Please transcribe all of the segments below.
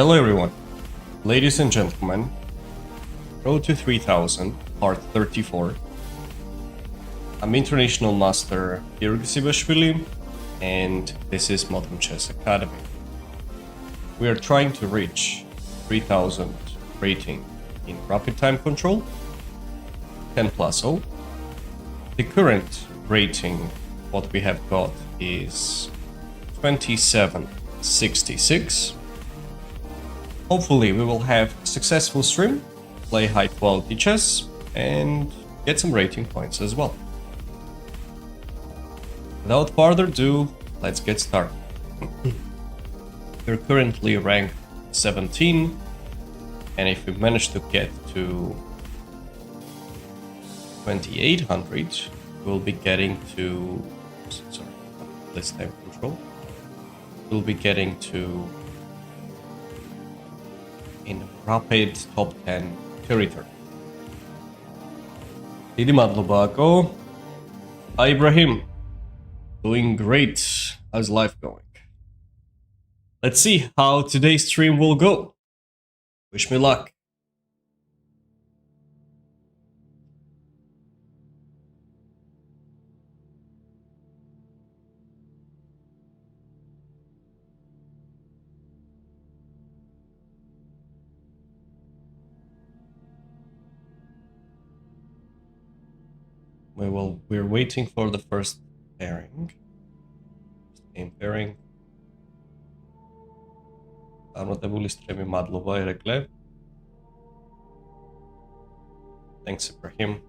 Hello everyone, ladies and gentlemen, Road to 3000, part 34. I'm International Master Georg Sivashvili, and this is Modern Chess Academy. We are trying to reach 3000 rating in Rapid Time Control, 10+0. The current rating, what we have got, is 2766. Hopefully we will have a successful stream, play high quality chess, and get some rating points as well. Without further ado, let's get started. We're currently ranked 17, and if we manage to get to 2800, we'll be getting to... sorry, list time control. We'll be getting to in rapid top 10 territory. Didi Madlobako. Hi Ibrahim. Doing great. How's life going? Let's see how today's stream will go. Wish me luck. We're waiting for the first pairing. Game pairing. Arnotebuli stremi Madlova Irekle. Thanks, Ibrahim.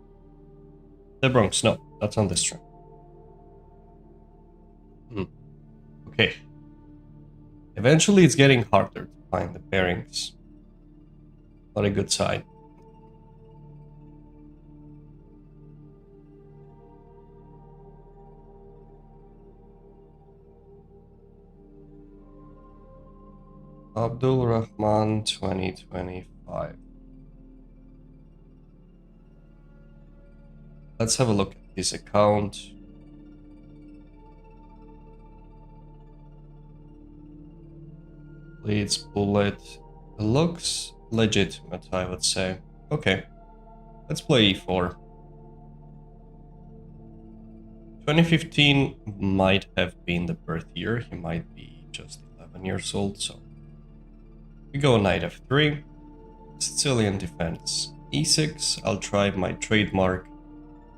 The Bronx, no, that's on this stream. Okay. Eventually it's getting harder to find the pairings. Not a good sign. Abdul Rahman 2025. Let's have a look at his account. Leads bullet. It looks legitimate, I would say. Okay, let's play e4. 2015 might have been the birth year. He might be just 11 years old, so we go knight f3, Sicilian defense, e6. I'll try my trademark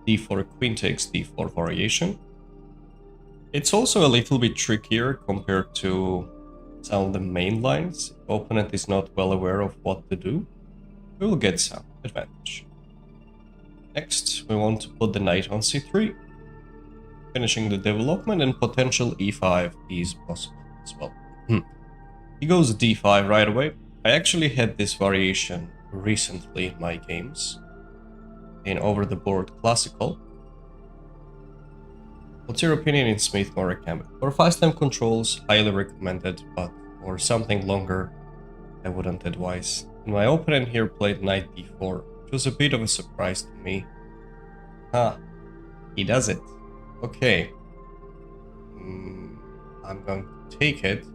d4 queen takes d4 variation. It's also a little bit trickier compared to some of the main lines. If the opponent is not well aware of what to do, we will get some advantage. Next, we want to put the knight on c3, finishing the development, and potential e5 is possible as well. He goes d5 right away. I actually had this variation recently in my games, in Over the Board Classical. What's your opinion in Smith Murakami? For fast time controls, highly recommended, but for something longer, I wouldn't advise. And my opponent here played knight d4, which was a bit of a surprise to me. He does it. Okay. I'm going to take it.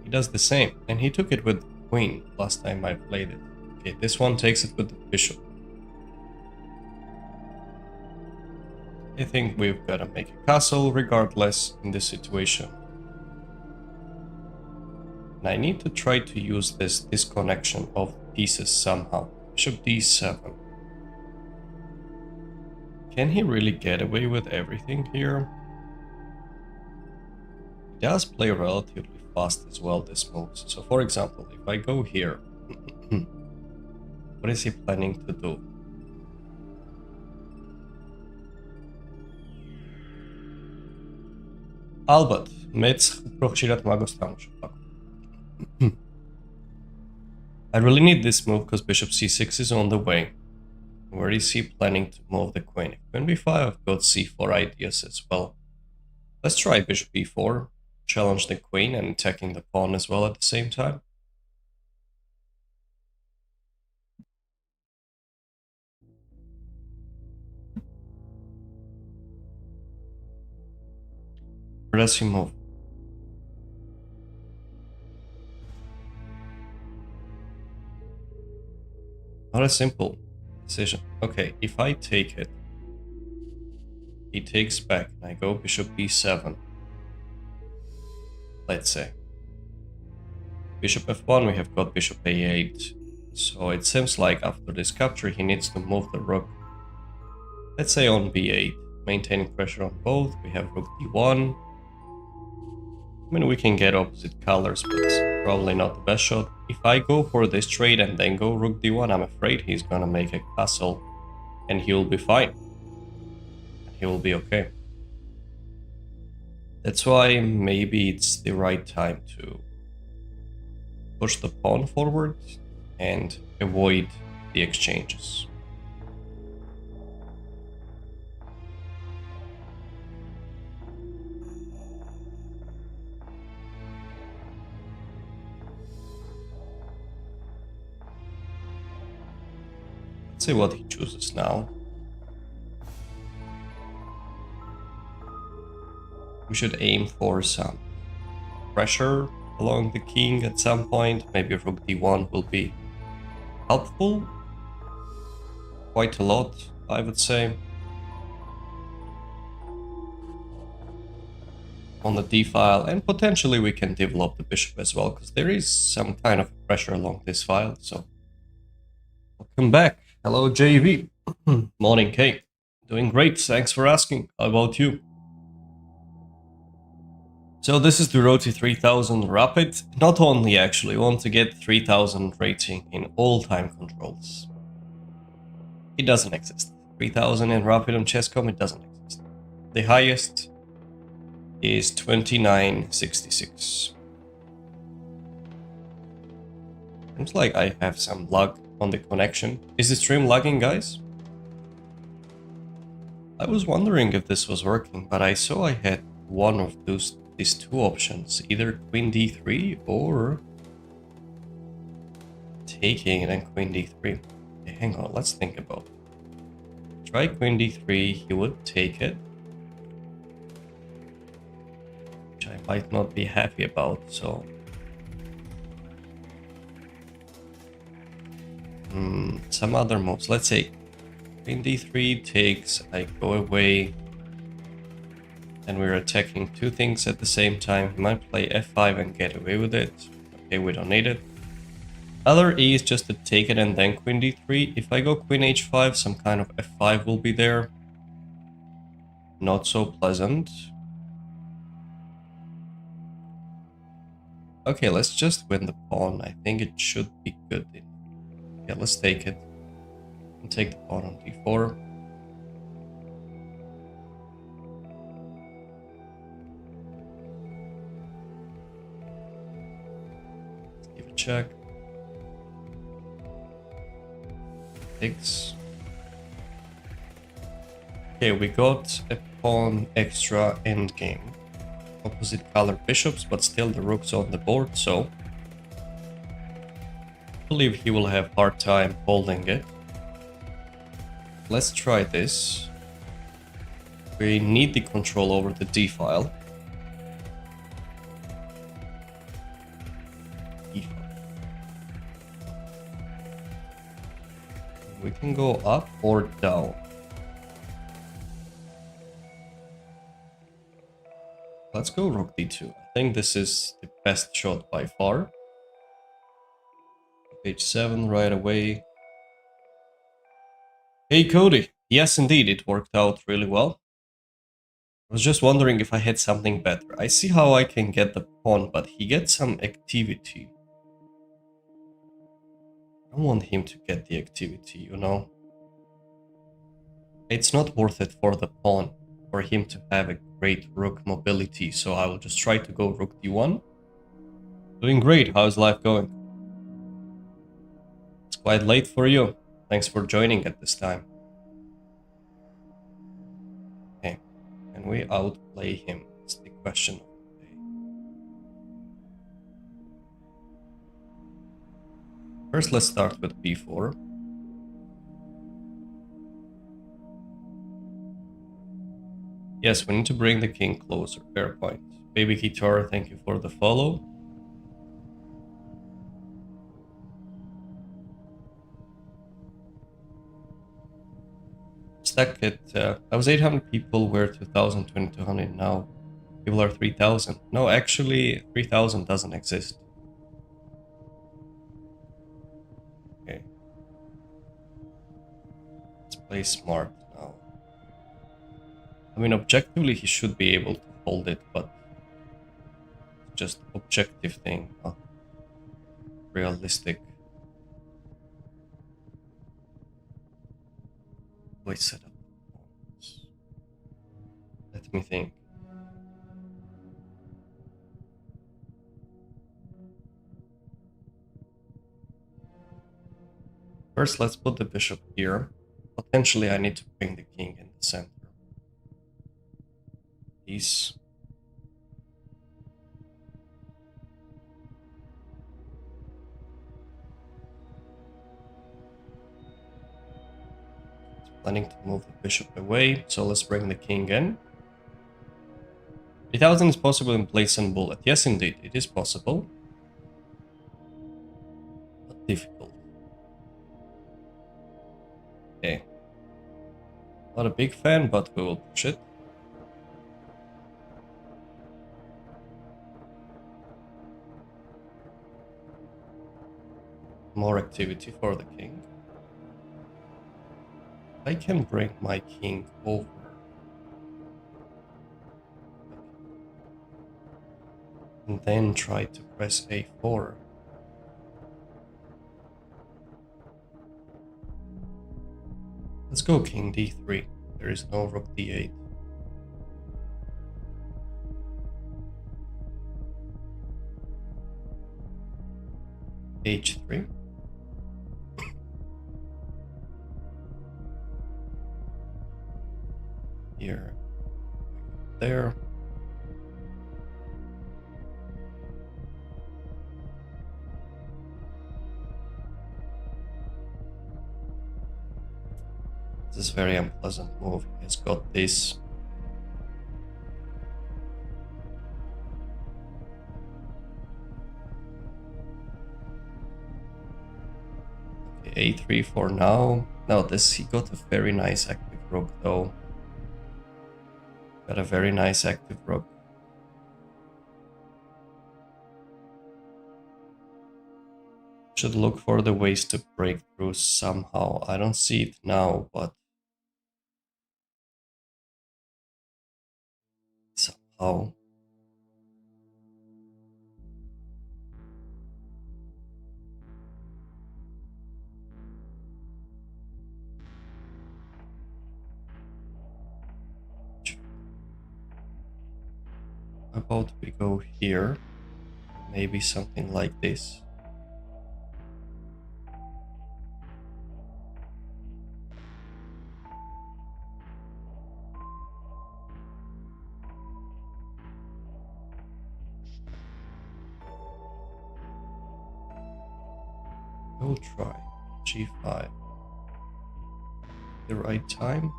He does the same, and he took it with the queen last time I played it. Okay, this one takes it with the bishop. I think we've got to make a castle regardless in this situation. And I need to try to use this disconnection of pieces somehow. Bishop d7. Can he really get away with everything here? He does play relatively fast as well, this move. So for example, if I go here, what is he planning to do? Albert, Metz prochirat magos I really need this move because bishop c6 is on the way. Where is he planning to move the queen? Queen b5, I've got c4 ideas as well. Let's try bishop e4, challenge the queen and attacking the pawn as well at the same time. Where does he move? Not a simple decision. Okay, if I take it, he takes back, and I go bishop b7. Let's say. Bishop f1, we have got bishop a8. So it seems like after this capture, he needs to move the rook. Let's say on b8, maintaining pressure on both. We have rook d1. I mean, we can get opposite colors, but it's probably not the best shot. If I go for this trade and then go rook d1, I'm afraid he's gonna make a castle, and he will be fine. He will be okay. That's why maybe it's the right time to push the pawn forward and avoid the exchanges. Let's see what he chooses now. We should aim for some pressure along the king at some point. Maybe rook d1 will be helpful. Quite a lot, I would say. On the d file, and potentially we can develop the bishop as well, because there is some kind of pressure along this file. So welcome back. Hello JV. Morning Kate. Doing great, thanks for asking. How about you? So this is the Roti 3000 Rapid. Not only actually want to get 3000 rating in all time controls. It doesn't exist. 3000 in Rapid on Chess.com, it doesn't exist. The highest is 2966. Seems like I have some lag on the connection. Is the stream lagging, guys? I was wondering if this was working, but I saw I had one of these two options, either queen d3 or taking and then queen d3. Okay, hang on, let's think about it. Try queen d3, he would take it, which I might not be happy about, so some other moves. Let's say queen d3 takes, I go away, and we're attacking two things at the same time. We might play f5 and get away with it. Okay, we don't need it. Other E is just to take it and then queen d3. If I go queen h5, some kind of f5 will be there. Not so pleasant. Okay, let's just win the pawn. I think it should be good. Yeah, let's take it. And take the pawn on d4. Let's give a check. Takes. Okay, we got a pawn extra endgame. Opposite color bishops, but still the rook's on the board, so I believe he will have hard time holding it. Let's try this. We need the control over the d file. We can go up or down. Let's go rook d2. I think this is the best shot by far. Page 7 right away. Hey Cody, yes indeed, it worked out really well. I was just wondering if I had something better. I see how I can get the pawn, but he gets some activity. I don't want him to get the activity, you know? It's not worth it for the pawn, for him to have a great rook mobility, so I will just try to go rook d1. Doing great, how's life going? It's quite late for you. Thanks for joining at this time. Okay, can we outplay him? That's the question of the day. First, let's start with b4. Yes, we need to bring the king closer. Fair point. Baby Guitar, thank you for the follow. stuck at... I was 800 people, we're 2,000, 2,200 now. People are 3,000. No, actually, 3,000 doesn't exist. Okay. Let's play smart now. I mean, objectively, he should be able to hold it, but it's just objective thing, not realistic. We set up the points. Let me think. First, let's put the bishop here. Potentially, I need to bring the king in the center. Peace. Planning to move the bishop away, so let's bring the king in. 3,000 is possible in place and bullet. Yes, indeed, it is possible. But difficult. Okay. Not a big fan, but we will push it. More activity for the king. I can bring my king over. And then try to press a4. Let's go king d3. There is no rook d8. h3. Here. There. This is a very unpleasant move. He has got this. Okay, a3 for now. Now this, he got a very nice active rook though. Got a very nice active rook. Should look for the ways to break through somehow. I don't see it now, but somehow. How about we go here? Maybe something like this. We'll try g5. The right time.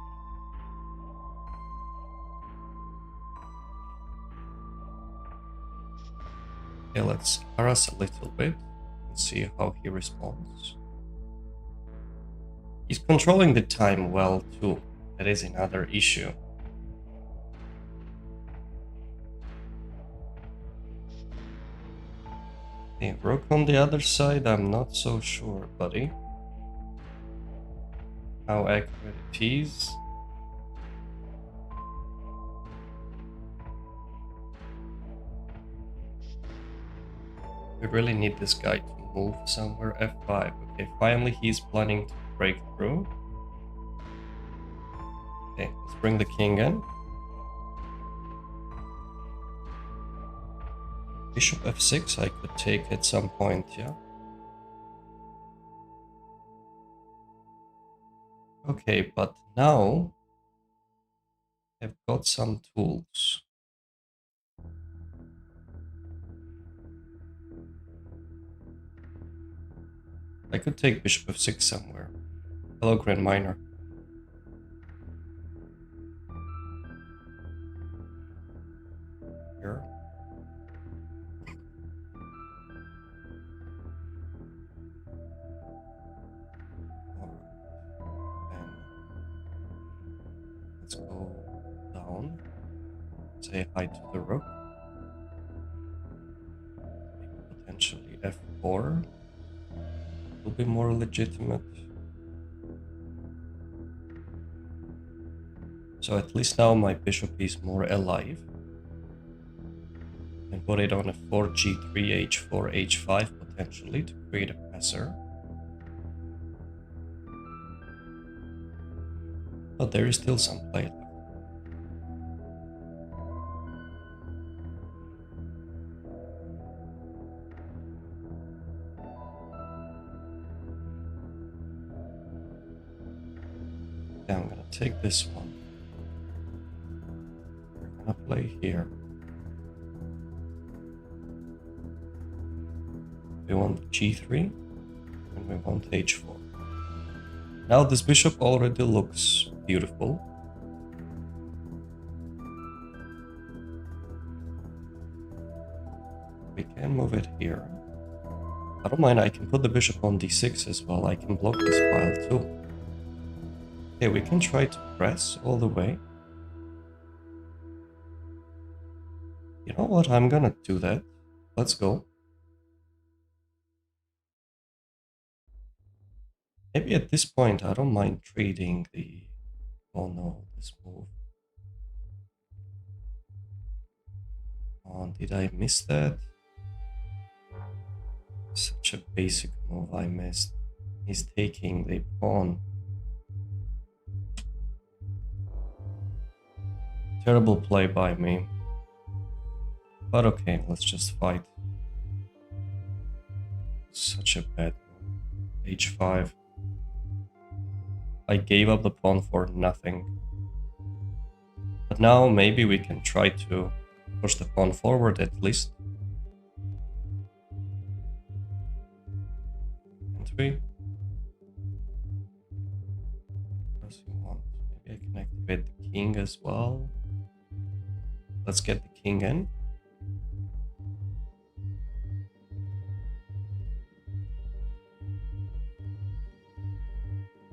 Okay, let's harass a little bit and see how he responds. He's controlling the time well too. That is another issue. Okay, rook on the other side, I'm not so sure, buddy. How accurate it is. We really need this guy to move somewhere. f5. Okay, finally he's planning to break through. Okay, let's bring the king in. Bishop f6 I could take at some point, yeah. Okay, but now I've got some tools. I could take bishop f6 somewhere. Hello, Grand Miner. Here. say hi to the rook. Potentially f4 will be more legitimate. So at least now my bishop is more alive. And put it on a 4 g3, h4, h5 potentially to create a passer. But there is still some play left. Yeah, I'm gonna take this one. We're gonna play here. We want g3 and we want h4. Now this bishop already looks beautiful. We can move it here. I don't mind, I can put the bishop on d6 as well. I can block this file too. Okay, we can try to press all the way. You know what, I'm gonna do that. Let's go. Maybe at this point I don't mind trading the... Oh no, this move. Oh, did I miss that? Such a basic move I missed. He's taking the pawn. Terrible play by me. But okay, let's just fight. Such a bad move. h5. I gave up the pawn for nothing. But now maybe we can try to push the pawn forward at least. Can't we? What does he want? Maybe I can activate the king as well. Let's get the king in.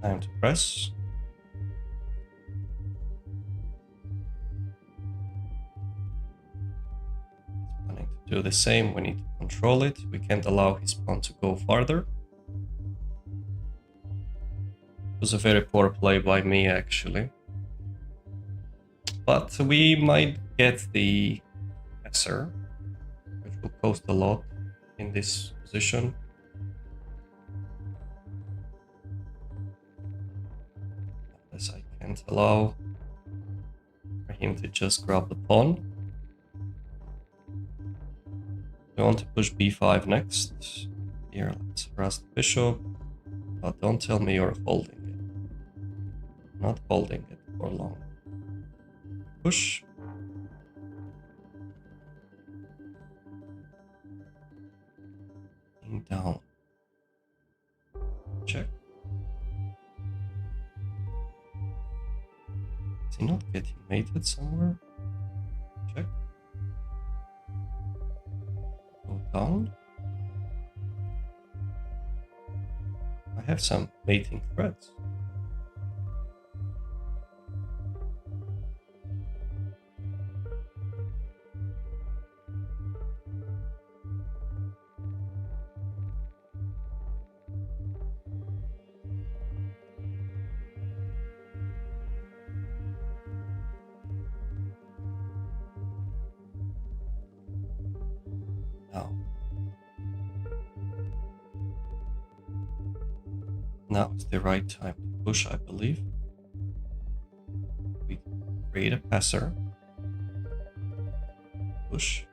Time to press. Planning to do the same. We need to control it. We can't allow his pawn to go farther. It was a very poor play by me, actually. But we might get the passer, which will cost a lot in this position. As I can't allow for him to just grab the pawn. We want to push b5 next. Here, let's harass the bishop. But don't tell me you're holding it. Not holding it for long. Push. King down. Check. Is he not getting mated somewhere? Check. Go down. I have some mating threats. Now is the right time to push, I believe. We create a passer. Push.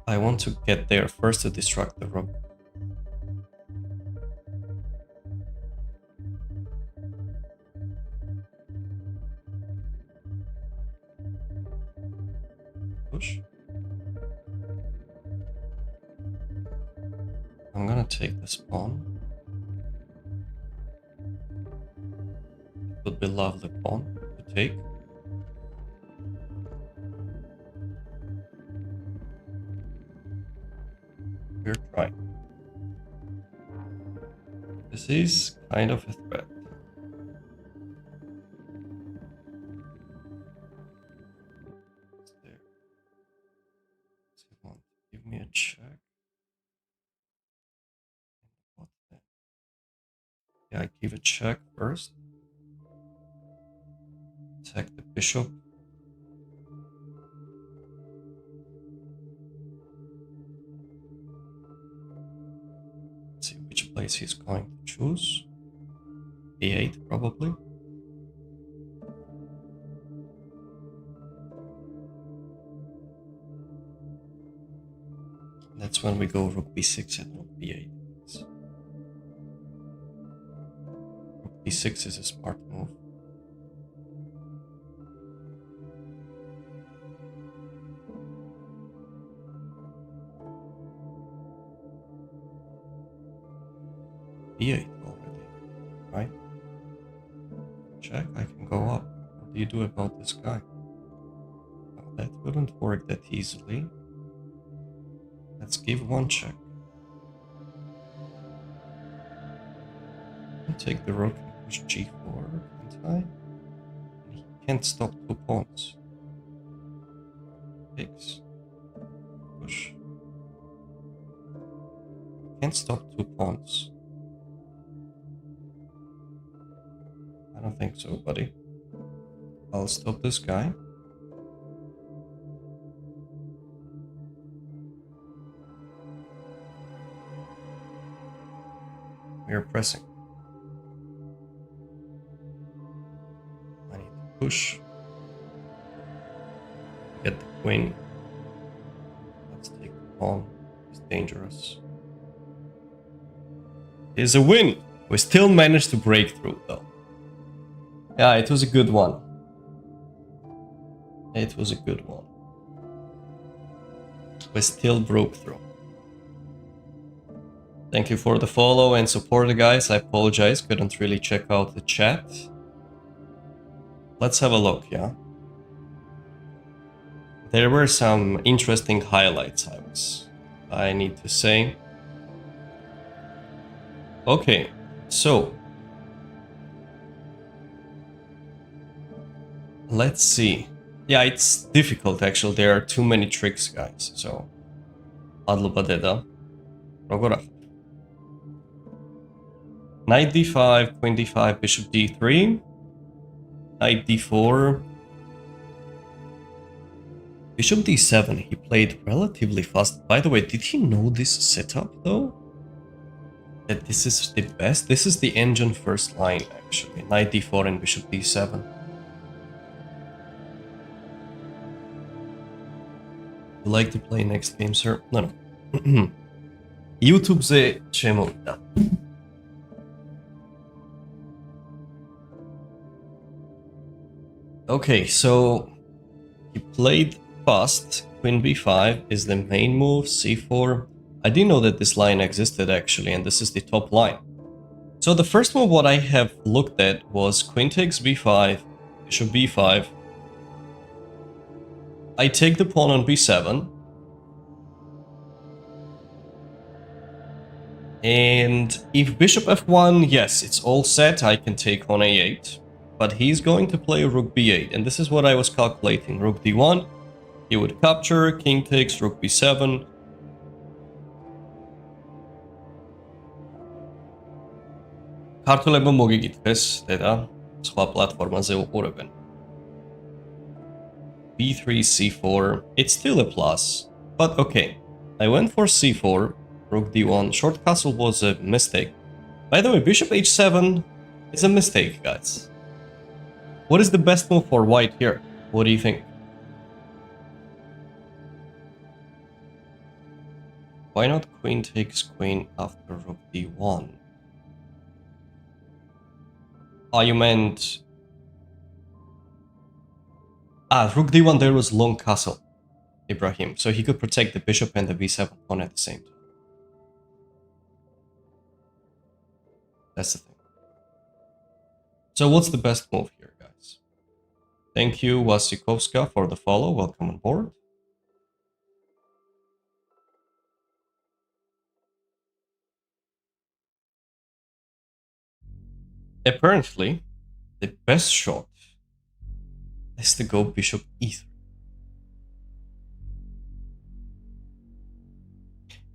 I want to get there first to distract the rook. Push. I'm gonna take this pawn. It would be lovely pawn to take. We're trying. This is kind of a threat. me a check. What the? Yeah, I give a check first. Attack the bishop. Let's see which place he's going to choose. E8 probably. That's when we go rook b6 and rook b8. Rook b6 is a smart move. b8 already, right? Check, I can go up. What do you do about this guy? Well, that wouldn't work that easily. Let's give one check. I'll take the rook and push g4 in time. And he can't stop two pawns. Takes. Push. Can't stop two pawns. I don't think so, buddy. I'll stop this guy. We are pressing. I need to push. Get the queen. Let's take the pawn. It's dangerous. It's a win! We still managed to break through, though. Yeah, it was a good one. It was a good one. We still broke through. Thank you for the follow and support, guys. I apologize, couldn't really check out the chat. Let's have a look, yeah? There were some interesting highlights, I need to say. Okay, so let's see. Yeah, it's difficult actually. There are too many tricks, guys. So, Adlubadeda, Rogora. Knight d5, queen d5, bishop d3, knight d4, bishop d7. He played relatively fast. By the way, did he know this setup though? That this is the best? This is the engine first line actually. Knight d4 and bishop d7. You like to play next game, sir? No. YouTube ze čemu da. Okay, so he played fast. Queen b5 is the main move, c4. I didn't know that this line existed actually, and this is the top line. So the first move what I have looked at was queen takes b5, bishop b5. I take the pawn on b7. And if bishop f1, yes, it's all set, I can take on a8. But he's going to play rook b8, and this is what I was calculating. Rook d1, he would capture, king takes, rook b7. ქართველებმა მოგიკითხეს, დედა, სხვა პლატფორმაზე უყურებენ. b3, c4, it's still a plus, but okay. I went for c4, rook d1, short castle was a mistake. By the way, bishop h7 is a mistake, guys. What is the best move for white here? What do you think? Why not queen takes queen after rook d1? Oh, you meant... Ah, rook d1, there was long castle, Ibrahim. So he could protect the bishop and the b7 pawn at the same time. That's the thing. So what's the best move here, guys? Thank you, Wasikovska, for the follow. Welcome on board. Apparently, the best shot is to go bishop e3.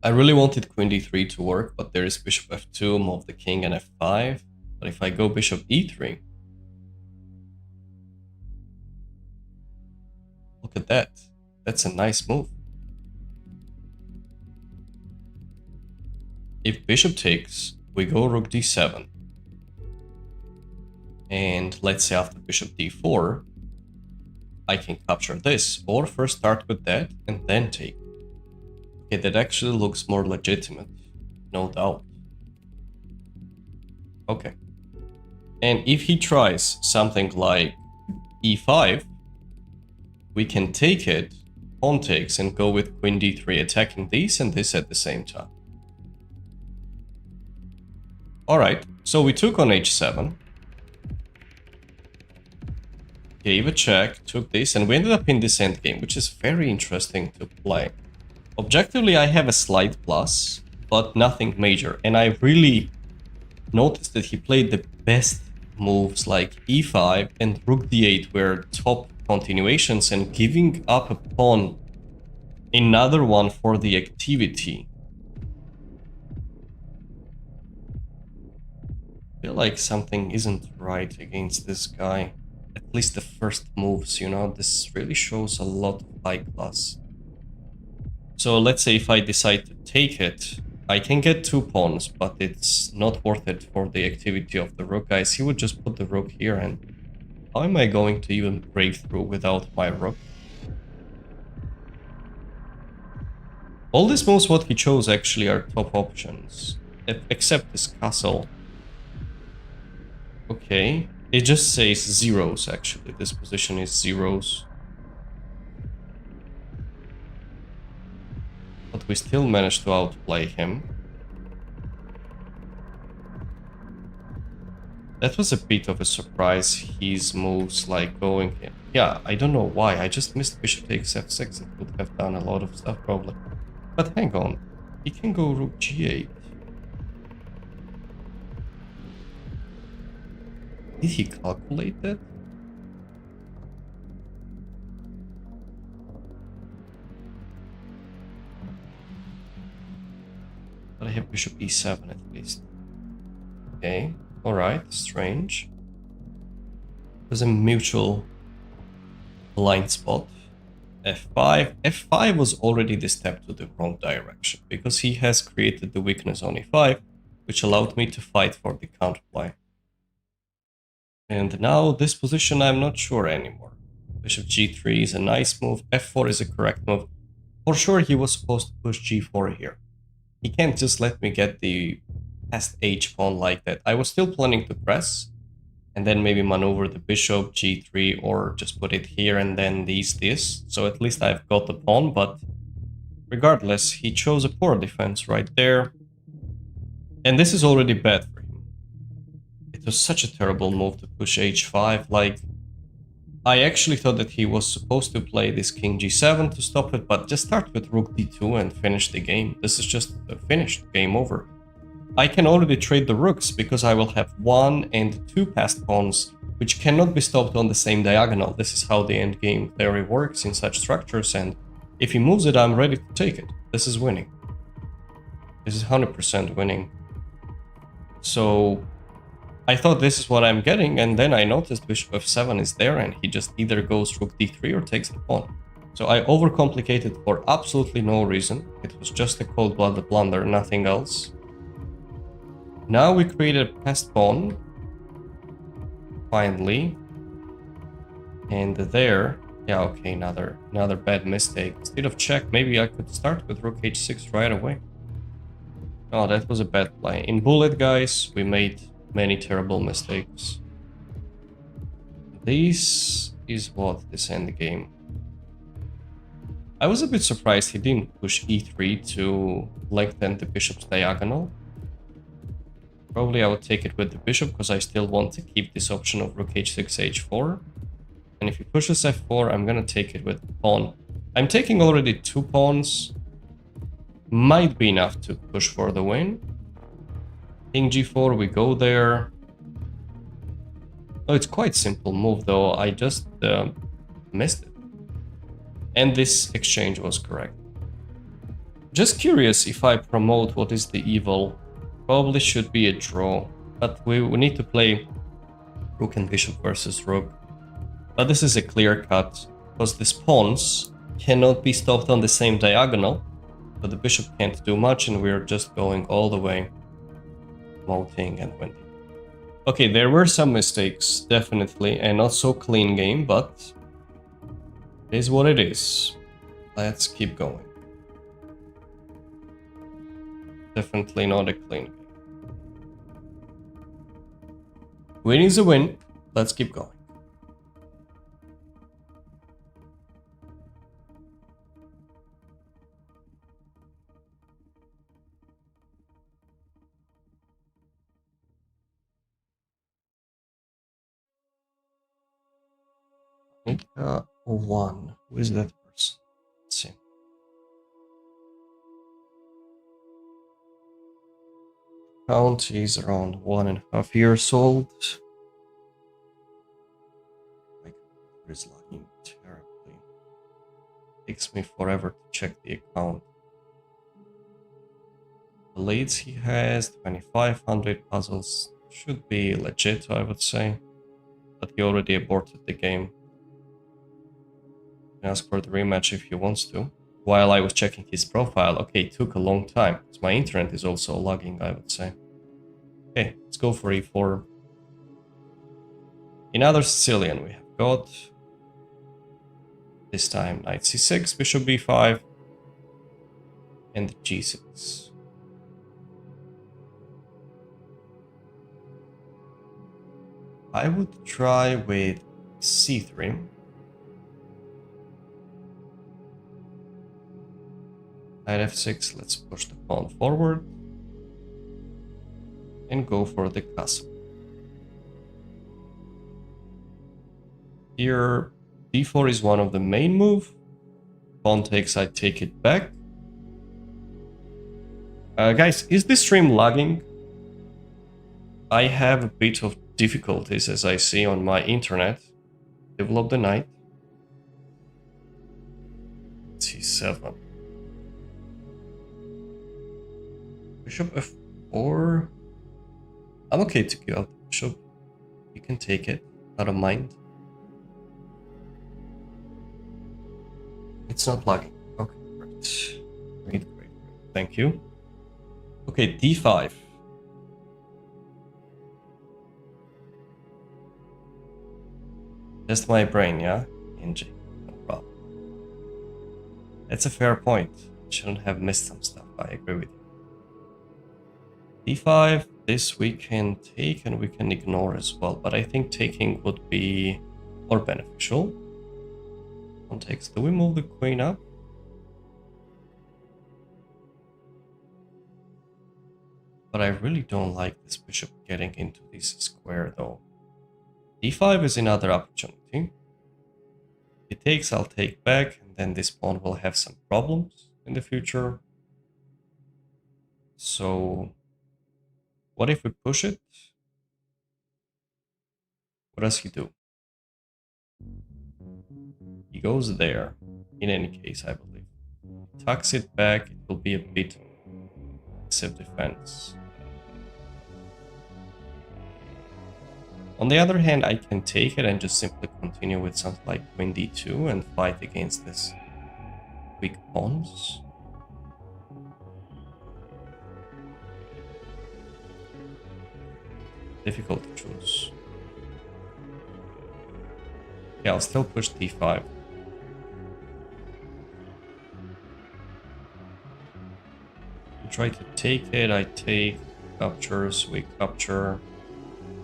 I really wanted queen d3 to work, but there is bishop f2, move the king, and f5. But if I go bishop e3, look at that. That's a nice move. If bishop takes, we go rook d7. And let's say after bishop d4, I can capture this, or first start with that and then take. Okay, that actually looks more legitimate, no doubt. Okay. And if he tries something like e5, we can take it, pawn takes, and go with queen d3, attacking this and this at the same time. Alright, so we took on h7. Gave a check, took this, and we ended up in this endgame, which is very interesting to play. Objectively, I have a slight plus, but nothing major. And I really noticed that he played the best moves like e5 and rook d8 were top continuations, and giving up a pawn, another one for the activity. I feel like something isn't right against this guy. At least the first moves, you know, this really shows a lot of high class. So let's say if I decide to take it, I can get 2 pawns, but it's not worth it for the activity of the rook, guys. He would just put the rook here, and how am I going to even break through without my rook? All these moves what he chose actually are top options, except this castle. Okay. It just says zeros, actually. This position is zeros. But we still managed to outplay him. That was a bit of a surprise, his moves, like going in. Yeah, I don't know why. I just missed bishop takes f6. It would have done a lot of stuff, probably. But hang on. He can go rook g8. Did he calculate that? But I have bishop e7 at least. Okay, alright, strange. There's a mutual blind spot. f5. f5 was already the step to the wrong direction, because he has created the weakness on e5, which allowed me to fight for the counterplay. And now this position I'm not sure anymore. Bishop g3 is a nice move, f4 is a correct move. For sure he was supposed to push g4 here. He can't just let me get the past h pawn like that. I was still planning to press, and then maybe maneuver the bishop, g3, or just put it here and then this. So at least I've got the pawn, but regardless, he chose a poor defense right there. And this is already bad for him. It was such a terrible move to push h5, like, I actually thought that he was supposed to play this king g7 to stop it, but just start with rook d2 and finish the game. This is just finished, game over. I can already trade the rooks because I will have 1 and 2 passed pawns, which cannot be stopped on the same diagonal. This is how the endgame theory works in such structures, and if he moves it, I'm ready to take it. This is winning. This is 100% winning. So I thought this is what I'm getting, and then I noticed bishop f7 is there, and he just either goes rook d3 or takes the pawn. So I overcomplicated for absolutely no reason. It was just a cold-blooded blunder, nothing else. Now we created a passed pawn. Finally. And there... yeah, okay, another bad mistake. Instead of check, maybe I could start with rook h6 right away. Oh, that was a bad play. In bullet, guys, we made many terrible mistakes. This is what this endgame. I was a bit surprised he didn't push e3 to lengthen the bishop's diagonal. Probably I would take it with the bishop because I still want to keep this option of rook h6, h4. And if he pushes f4, I'm gonna take it with the pawn. I'm taking already 2 pawns. Might be enough to push for the win. King g4, we go there. Oh, it's quite simple move though, I just missed it. And this exchange was correct. Just curious if I promote what is the evil. Probably should be a draw. But we need to play rook and bishop versus rook. But this is a clear cut, because the pawns cannot be stopped on the same diagonal. So the bishop can't do much, and we're just going all the way, promoting and winning. Okay, there were some mistakes, definitely, and not so clean game, but it is what it is. Let's keep going. Definitely not a clean game. Win is a win. Let's keep going. Nika 1. Who is that person? Let's see. Count is around 1.5 years old. My computer is lagging terribly. Takes me forever to check the account. The leads he has, 2500 puzzles, should be legit, I would say. But he already aborted the game. You can ask for the rematch if he wants to. While I was checking his profile, okay, it took a long time. Because my internet is also lagging, I would say. Okay, let's go for e4. In other Sicilian, we have got this time knight c6, bishop b5, and g6. I would try with c3. Knight f6, let's push the pawn forward. And go for the castle. Here, d4 is one of the main move. Pawn takes, I take it back. Guys, is this stream lagging? I have a bit of difficulties as I see on my internet. Develop the knight. c7. Bishop f4. I'm okay to give out the bishop. You can take it. I don't mind. It's not lagging. Okay, great. Great. Thank you. Okay, d5. Just my brain, yeah? NG. No problem. That's a fair point. Shouldn't have missed some stuff. I agree with you. d5. This we can take and we can ignore as well. But I think taking would be more beneficial. Pawn takes. Do we move the queen up? But I really don't like this bishop getting into this square though. d5 is another opportunity. If it takes, I'll take back, and then this pawn will have some problems in the future. So, what if we push it? What does he do? He goes there, in any case, I believe. Tucks it back, it will be a bit aggressive defense. On the other hand, I can take it and just simply continue with something like queen d2 and fight against this weak pawns. Difficult to choose. Yeah, I'll still push d5. Try to take it, I take, captures, we capture,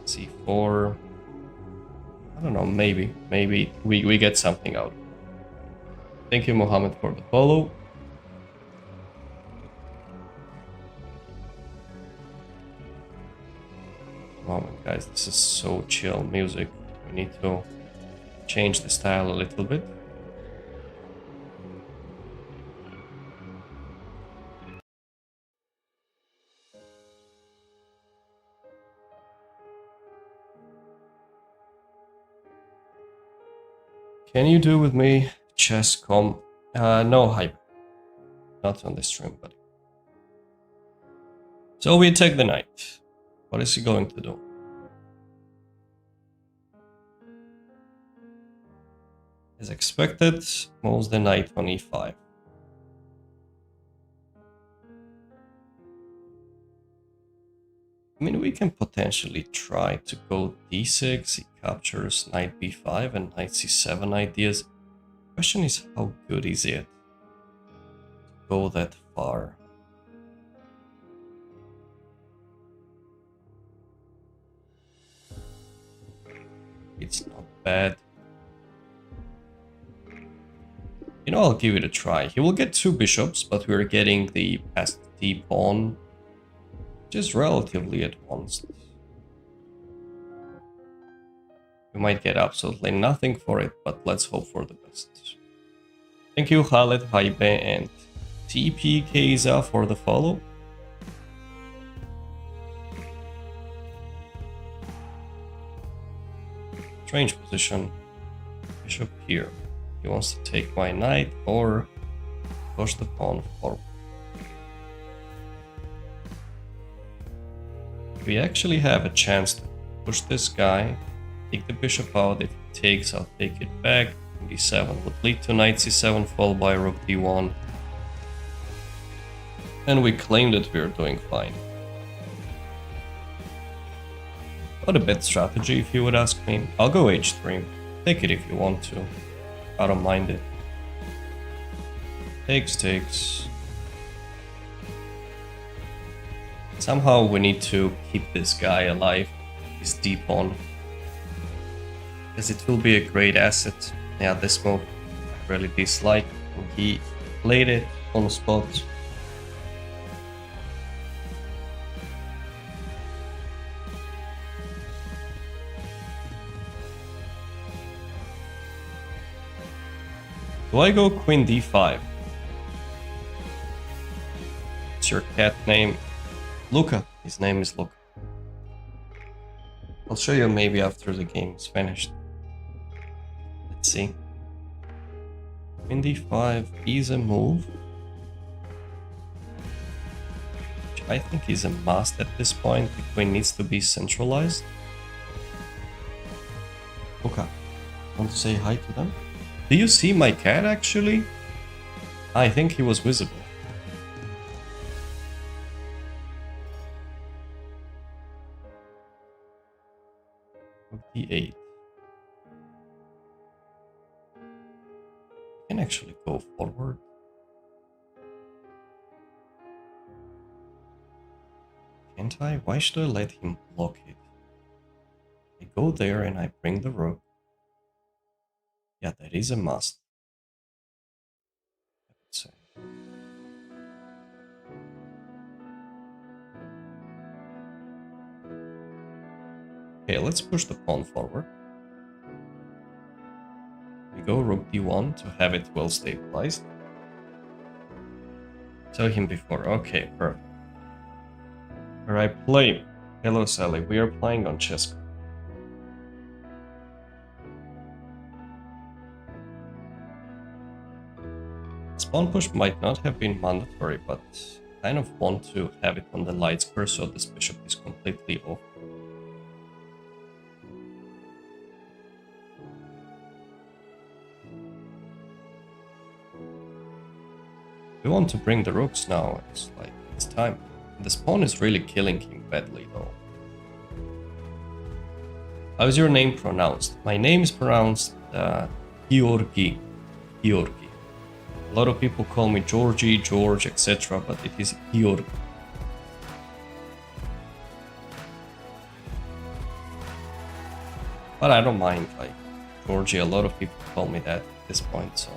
c4. I don't know, maybe we get something out. Thank you, Mohammed, for the follow. Moment, guys, this is so chill music. We need to change the style a little bit. Can you do with me chess.com? No hype. Not on this stream, buddy. So we take the knight. What is he going to do? As expected, moves the knight on e5. I mean, we can potentially try to go d6, he captures knight b5 and knight c7 ideas. Question is, how good is it to go that far? It's not bad. You know, I'll give it a try. He will get 2 bishops, but we're getting the passed d pawn, which is relatively advanced. We might get absolutely nothing for it, but let's hope for the best. Thank you, Khaled, Haibe, and TP Keiza for the follow. Strange position. Bishop here. He wants to take my knight or push the pawn forward. We actually have a chance to push this guy, take the bishop out. If he takes, I'll take it back. d7 would lead to knight c7 followed by rook d1. And we claim that we're doing fine. Not a bad strategy if you would ask me. I'll go h3. Take it if you want to. I don't mind it. Takes. Somehow we need to keep this guy alive, his d-pawn. Because it will be a great asset. Yeah, this move I really dislike. He played it on the spot. Do I go queen d5? What's your cat name? Luca. His name is Luca. I'll show you maybe after the game is finished. Let's see. Queen d5 is a move, which I think is a must at this point. The queen needs to be centralized. Luca, want to say hi to them? Do you see my cat actually? I think he was visible. Rook d8. I can actually go forward. Can't I? Why should I let him block it? I go there and I bring the rook. Yeah, that is a must. Let's say. Okay, let's push the pawn forward. We go rook d1 to have it well stabilized. Saw him before. Okay, perfect. Where I play. Hello, Sally. We are playing on chess. Pawn push might not have been mandatory, but I kind of want to have it on the light square so this bishop is completely off. We want to bring the rooks now. It's like, it's time. This pawn is really killing him badly though. How is your name pronounced? My name is pronounced Georgi. Georgi. A lot of people call me Georgie, George, etc., but it is Georgi. But I don't mind, like, Georgie, a lot of people call me that at this point, so...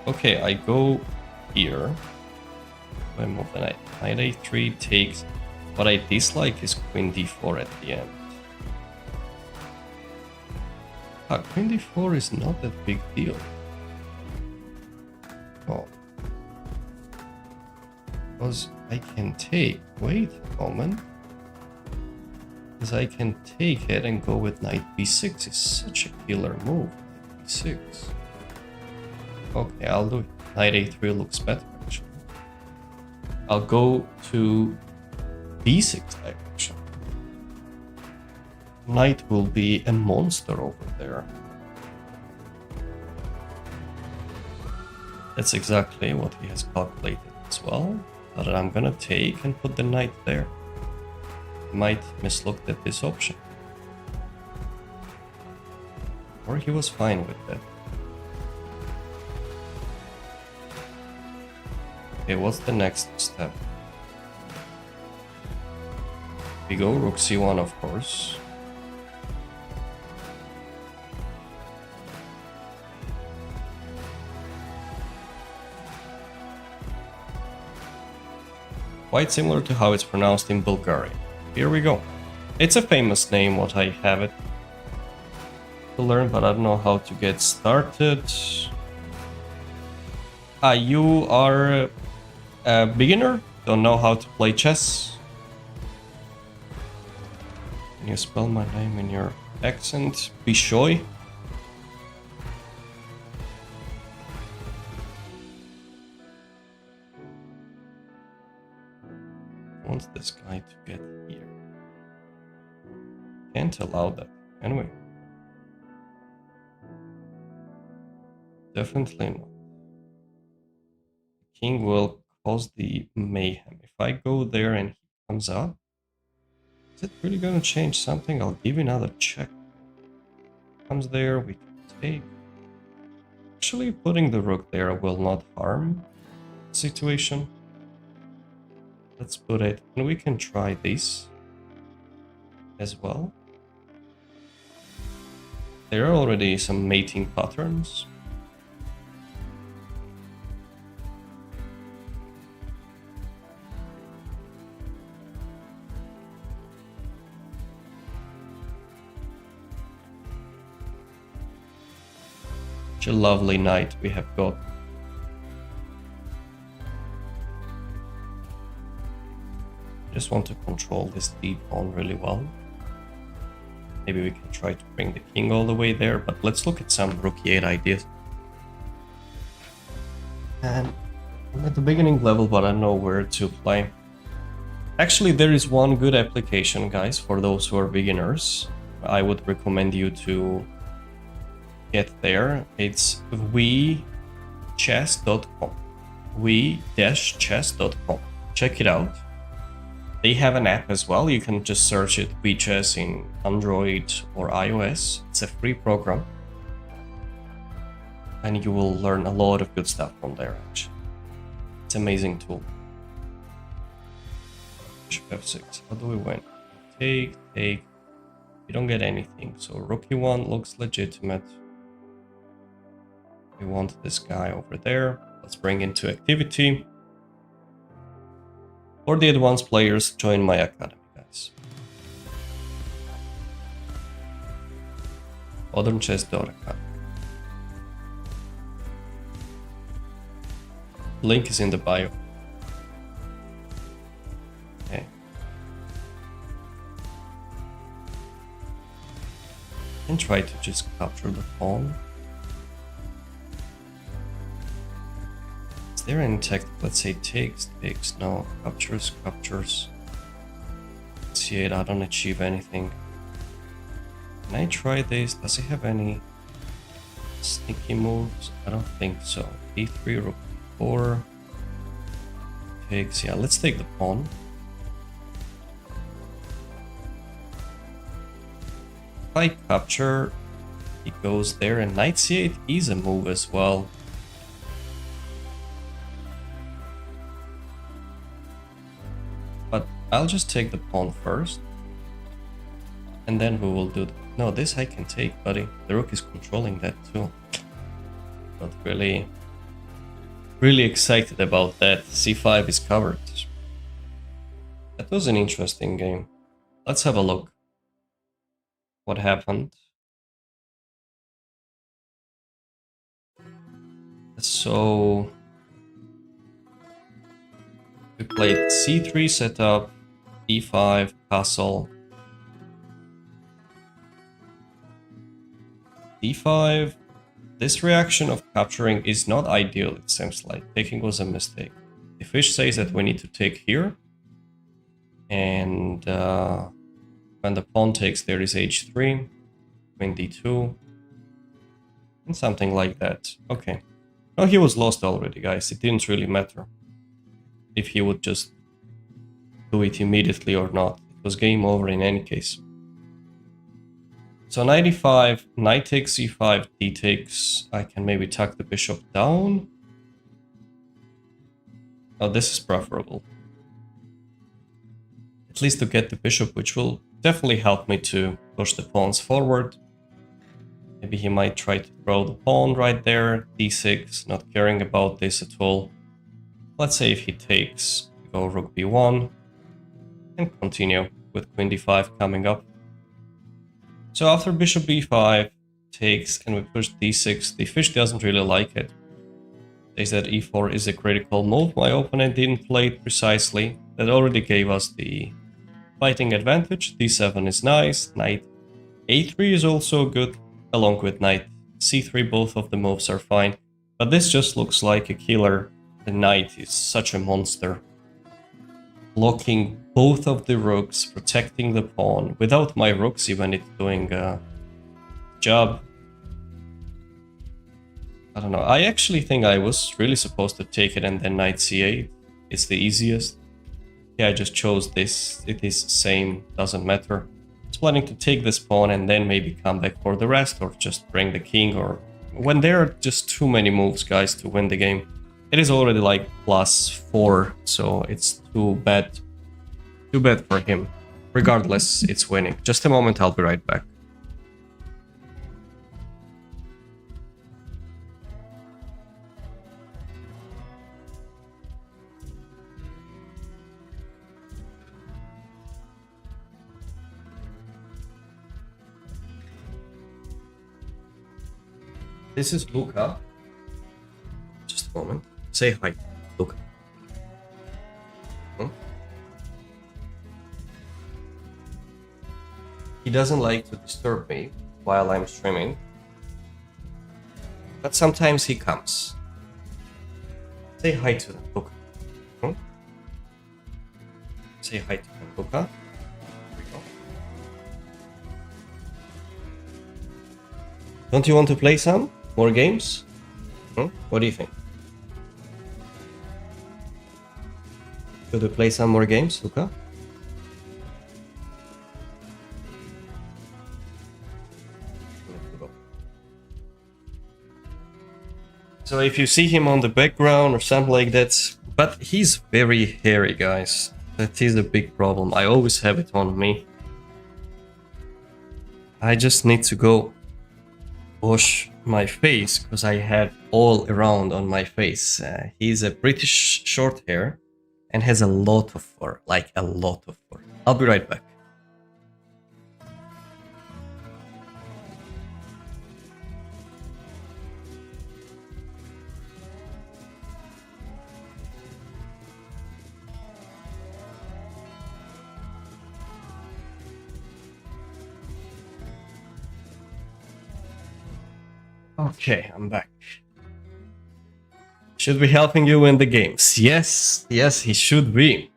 Okay, I go here. I move the knight. Knight a3 takes... What I dislike is queen d4 at the end. Queen d4 is not that big deal. Oh. Because I can take... Wait a moment. Because I can take it and go with knight b6. It's such a killer move. Knight b6. Okay, I'll do it. Knight a3 looks better, actually. I'll go to b6 direction. Knight will be a monster over there. That's exactly what he has calculated as well. But I'm gonna take and put the knight there. Might mislooked at this option. Or he was fine with that. Okay, what's the next step? We go rook c1, of course. Quite similar to how it's pronounced in Bulgarian. Here we go. It's a famous name, what I have it to learn, but I don't know how to get started. You are a beginner? Don't know how to play chess? Can you spell my name in your accent? Bishoy? Wants this guy to get here. Can't allow that. Anyway. Definitely not. The king will cause the mayhem. If I go there and he comes up, is it really gonna change something? I'll give you another check. Comes there, we can take. Actually, putting the rook there will not harm the situation. Let's put it, and we can try this as well. There are already some mating patterns. Such a lovely knight we have got. Just want to control this d pawn really well. Maybe we can try to bring the king all the way there, but let's look at some rook e8 ideas. And I'm at the beginning level, but I know where to play. Actually, there is one good application, guys, for those who are beginners. I would recommend you to get there. It's we-chess.com. we-chess.com. Check it out. They have an app as well. You can just search it, WeChess, in Android or iOS. It's a free program. And you will learn a lot of good stuff from there, actually. It's an amazing tool. Bishop f6. How do we win? Take. You don't get anything. So rook e1 looks legitimate. We want this guy over there. Let's bring into activity. For the advanced players, join my academy, guys. modernchess.academy. Link is in the bio. Okay. And try to just capture the pawn. Is there any tactic? Let's say takes. No, captures. c8, I don't achieve anything. Can I try this? Does he have any sneaky moves? I don't think so. e3, rook 4. Takes, yeah, let's take the pawn. If I capture, he goes there, and knight c8 is a move as well. But I'll just take the pawn first. And then we will do... No, this I can take, buddy. The rook is controlling that too. Not really excited about that. c5 is covered. That was an interesting game. Let's have a look. What happened? So... we played c3 setup, e5, castle, d5, This reaction of capturing is not ideal, it seems like. Taking was a mistake. The fish says that we need to take here. And when the pawn takes, there is h3, queen d2, and something like that. Okay. No, he was lost already, guys. It didn't really matter if he would just do it immediately or not. It was game over in any case. So knight e5, knight takes e5, d takes. I can maybe tuck the bishop down. Oh, this is preferable. At least to get the bishop, which will definitely help me to push the pawns forward. Maybe he might try to throw the pawn right there, d6, not caring about this at all. Let's say if he takes, we go rook b1, and continue with queen d5 coming up. So after bishop b5 takes and we push d6, the fish doesn't really like it. Says that e4 is a critical move. My opponent didn't play it precisely. That already gave us the fighting advantage. d7 is nice, knight a3 is also good, along with knight c3, both of the moves are fine. But this just looks like a killer. The knight is such a monster. Blocking both of the rooks, protecting the pawn, without my rooks even it's doing a job. I don't know, I actually think I was really supposed to take it and then knight c8. It's the easiest. Yeah, I just chose this. It is same, doesn't matter. I was planning to take this pawn and then maybe come back for the rest, or just bring the king, or when there are just too many moves, guys, to win the game. It is already like +4, so it's too bad. Too bad for him. Regardless, it's winning. Just a moment, I'll be right back. This is Luca. Just a moment. Say hi, Luca. He doesn't like to disturb me while I'm streaming, but sometimes he comes. Say hi to them, Luca. Say hi to them, Luca. Here we go. Don't you want to play some more games? What do you think? Should we play some more games, Luca? So if you see him on the background or something like that, but he's very hairy, guys. That is a big problem. I always have it on me. I just need to go wash my face because I have all around on my face. He's a British short hair and has a lot of fur, like a lot of fur. I'll be right back. Okay, I'm back. Should be helping you win the games. Yes, yes, he should be.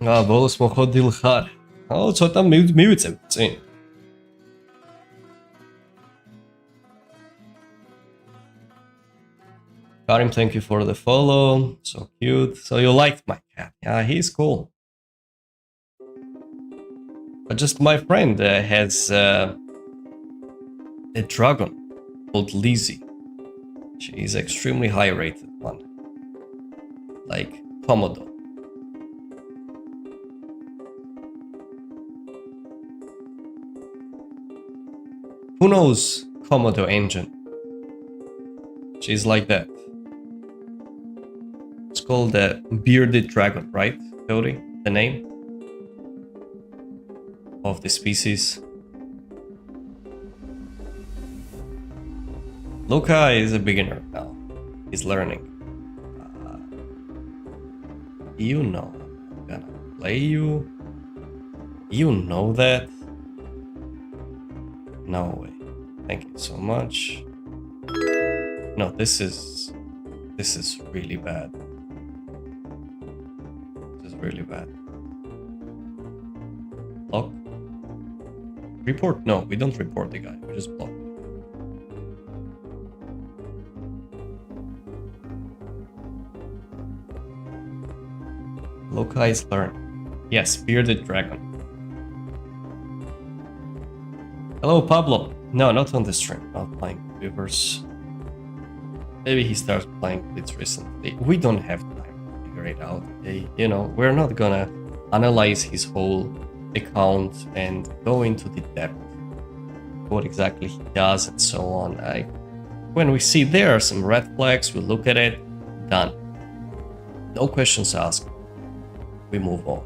Bolo smo hodili har. Co tam mivicem? Karim, thank you for the follow. So cute. So you liked my cat. Yeah, he's cool. But just my friend has a dragon called Lizzie. She's extremely high rated one. Like Komodo. Who knows Komodo engine? She's like that. It's called the bearded dragon, right, Cody? The name of the species. Luca is a beginner now. He's learning. You know I'm gonna play you. You know that? No way. Thank you so much. No, this is really bad. This is really bad. Block. Report? No, we don't report the guy. We just block. Localize learn. Yes, bearded dragon. Hello, Pablo. No, not on the stream. Not playing Weavers. Maybe he starts playing Blitz recently. We don't have time to figure it out. You know, we're not gonna analyze his whole account and go into the depth what exactly he does and so on. When we see there are some red flags, we look at it, done. No questions asked. We move on.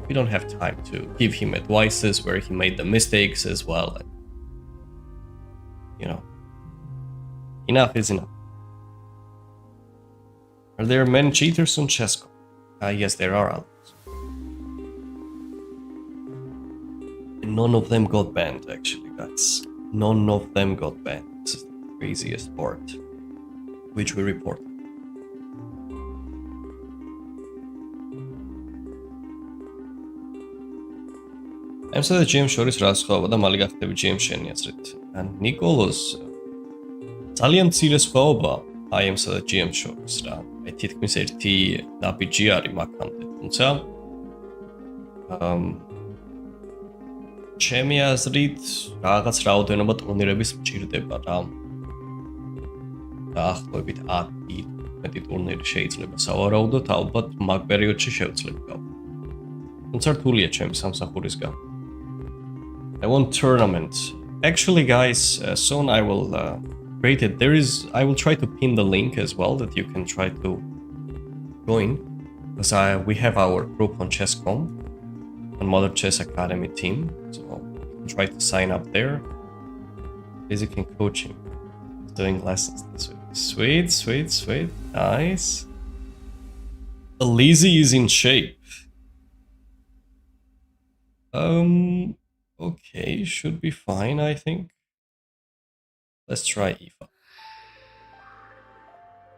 We don't have time to give him advices where he made the mistakes as well. And, you know, enough is enough. Are there many cheaters on Chessco? Yes, there are others. And none of them got banned, actually, guys. None of them got banned. This is the craziest part, which we reported. ამსა და GM შორის რა სხვაობა და მალე გახდები GM შენი აზრით? ნიკოლოზ ძალიან მცირე სხვაობა აი ამსა და GM შორის რა. აი თითქმის ერთი ნაბიჯი არის მაგამდე, თუმცა ჩემი აზრით რაღაც რაოდენობა ტურნირების მჭირდება რა. დაახლოებით 10-15 ტურნირი შეიძლება სავარაუდოდ, ალბათ მაგ პერიოდში შევძლებ გავ. თუმცა რთულია ჩემი სამსახურისგან. I want tournament. Actually, guys, soon I will create it. I will try to pin the link as well that you can try to join, because we have our group on Chess.com, on Modern Chess Academy team. So you can try to sign up there. Basic and coaching, doing lessons this week. Sweet, sweet, sweet, nice. Lizzie is in shape. Okay, should be fine, I think. Let's try Eva.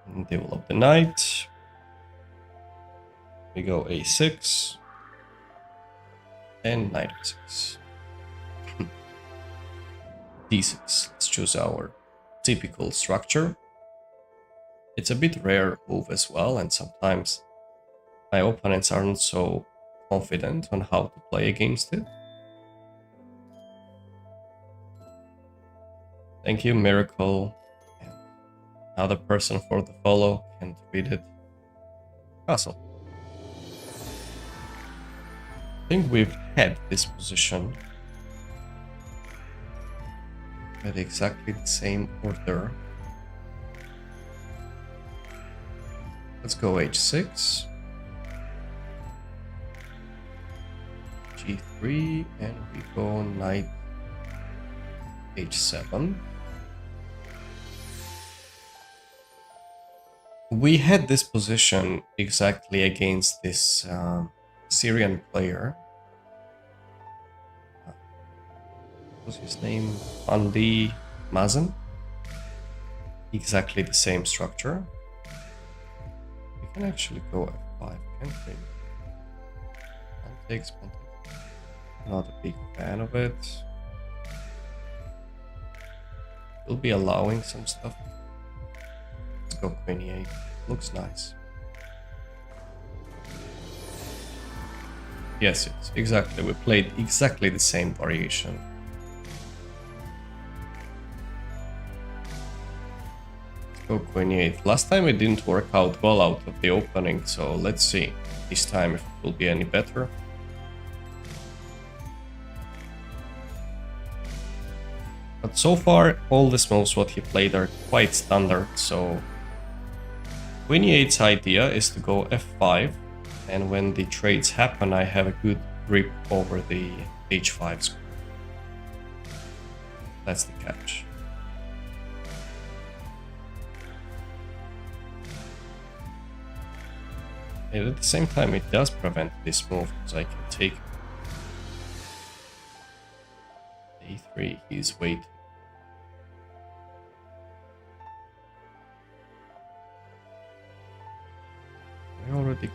And develop the knight. We go a6 and knight f6. d6. Let's choose our typical structure. It's a bit rare move as well, and sometimes my opponents aren't so confident on how to play against it. Thank you, Miracle. And another person for the follow. Can't read it. Castle. I think we've had this position at exactly the same order. Let's go h6. g3, and we go knight h7. We had this position exactly against this Syrian player. What's his name? Andy Mazen. Exactly the same structure. We can actually go f5, can't we? Pawn takes. Not a big fan of it. We'll be allowing some stuff. Let's go queen e8. Looks nice. Yes, it's exactly. We played exactly the same variation. Let's go queen e8. Last time it didn't work out well out of the opening, so let's see this time if it will be any better. But so far, all the moves what he played are quite standard, so queen e8's idea is to go f5, and when the trades happen, I have a good grip over the h5 square. That's the catch. And at the same time, it does prevent this move, because I can take a3, he's waiting.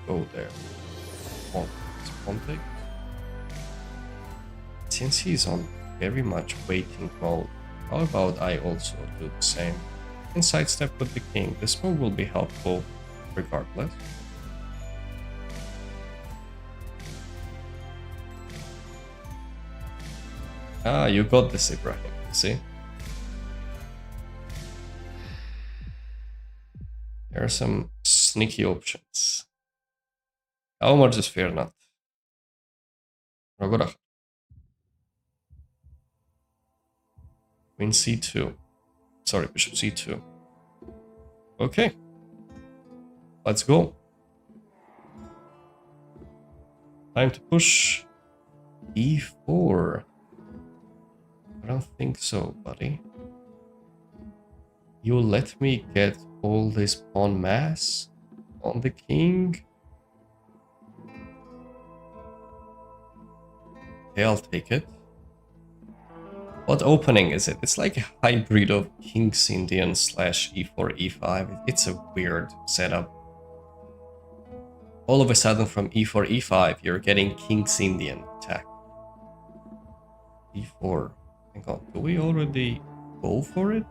go there. Oh, it's pawn take. Since he's on very much waiting mode, how about I also do the same? And sidestep with the king. This move will be helpful regardless. Ah, you got this, Ibrahim, see? There are some sneaky options. How much is fair not? Queen c2. Sorry, bishop c2. Okay. Let's go. Time to push. e4. I don't think so, buddy. You let me get all this pawn mass on the king? Okay, I'll take it. What opening is it? It's like a hybrid of King's Indian / e4, e5. It's a weird setup. All of a sudden from e4, e5, you're getting King's Indian attack. e4. Hang on, do we already go for it?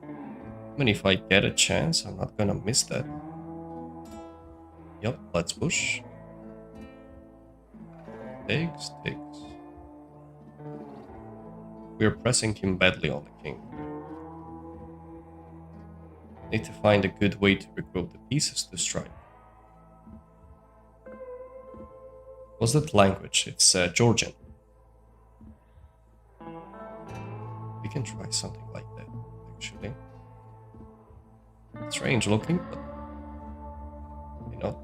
I mean, if I get a chance, I'm not gonna miss that. Yep, let's push. Takes. We're pressing him badly on the king. Need to find a good way to regroup the pieces to strike. What's that language? It's Georgian. We can try something like that, actually. Strange looking, but you know.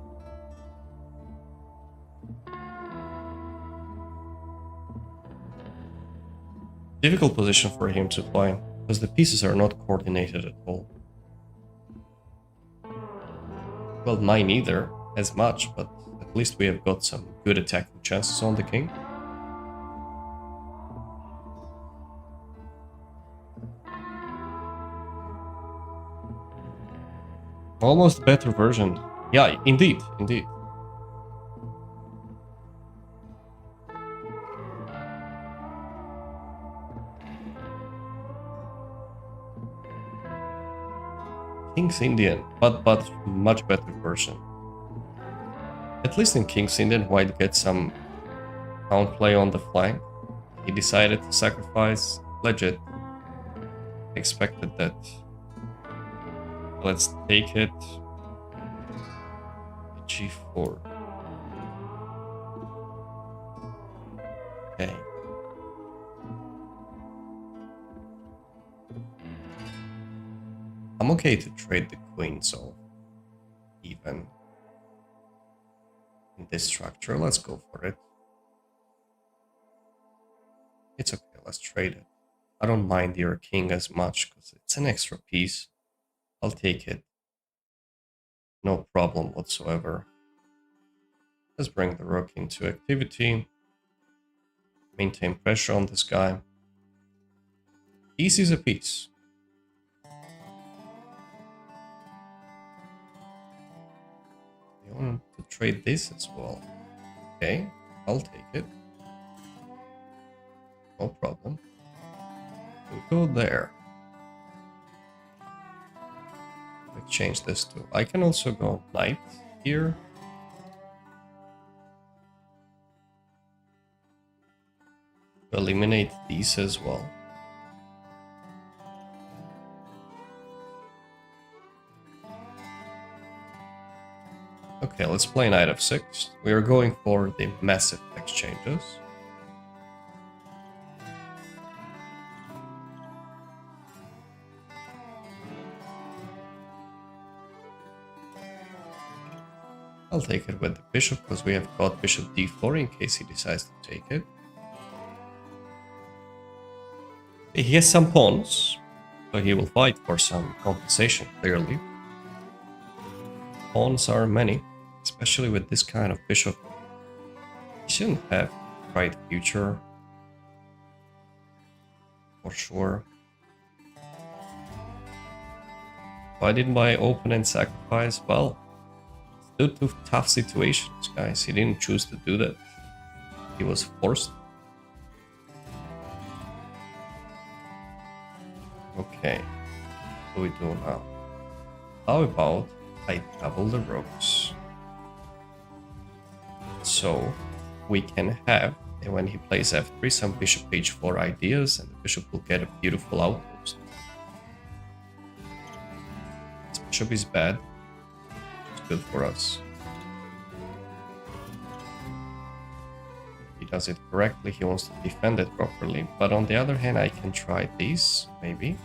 Difficult position for him to play, because the pieces are not coordinated at all. Well, mine either, as much, but at least we have got some good attacking chances on the king. Almost better version. Yeah, indeed. King's Indian, but much better version. At least in King's Indian, White gets some counterplay on the flank. He decided to sacrifice. Legit. Expected that. Let's take it. g4. Okay. I'm okay to trade the queen, so even in this structure, let's go for it. It's okay, let's trade it. I don't mind your king as much because it's an extra piece. I'll take it. No problem whatsoever. Let's bring the rook into activity. Maintain pressure on this guy. Piece is a piece. You want to trade this as well? Okay, I'll take it. No problem. We'll go there. Let's change this to... I can also go knight here. Eliminate these as well. Okay, let's play knight f6. We are going for the massive exchanges. I'll take it with the bishop because we have got bishop d4 in case he decides to take it. He has some pawns, so he will fight for some compensation, clearly. Pawns are many, especially with this kind of bishop. He shouldn't have bright future, for sure. Why did my opponent sacrifice? Well, due to tough situations, guys. He didn't choose to do that. He was forced. Okay, what do we do now? How about I double the rooks? So we can have, when he plays f3, some bishop h4 ideas, and the bishop will get a beautiful outpost. This bishop is bad. It's good for us. He does it correctly, he wants to defend it properly, but on the other hand I can try this, maybe.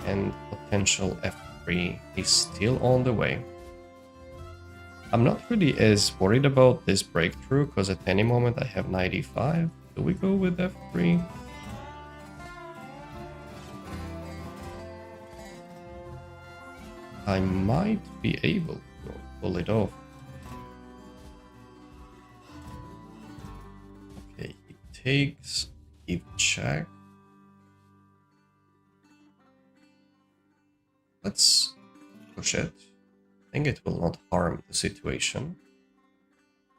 And potential f3 is still on the way. I'm not really as worried about this breakthrough, because at any moment I have knight e5. Do we go with f3? I might be able to pull it off. Okay, he takes, give check. Let's push it. I think it will not harm the situation.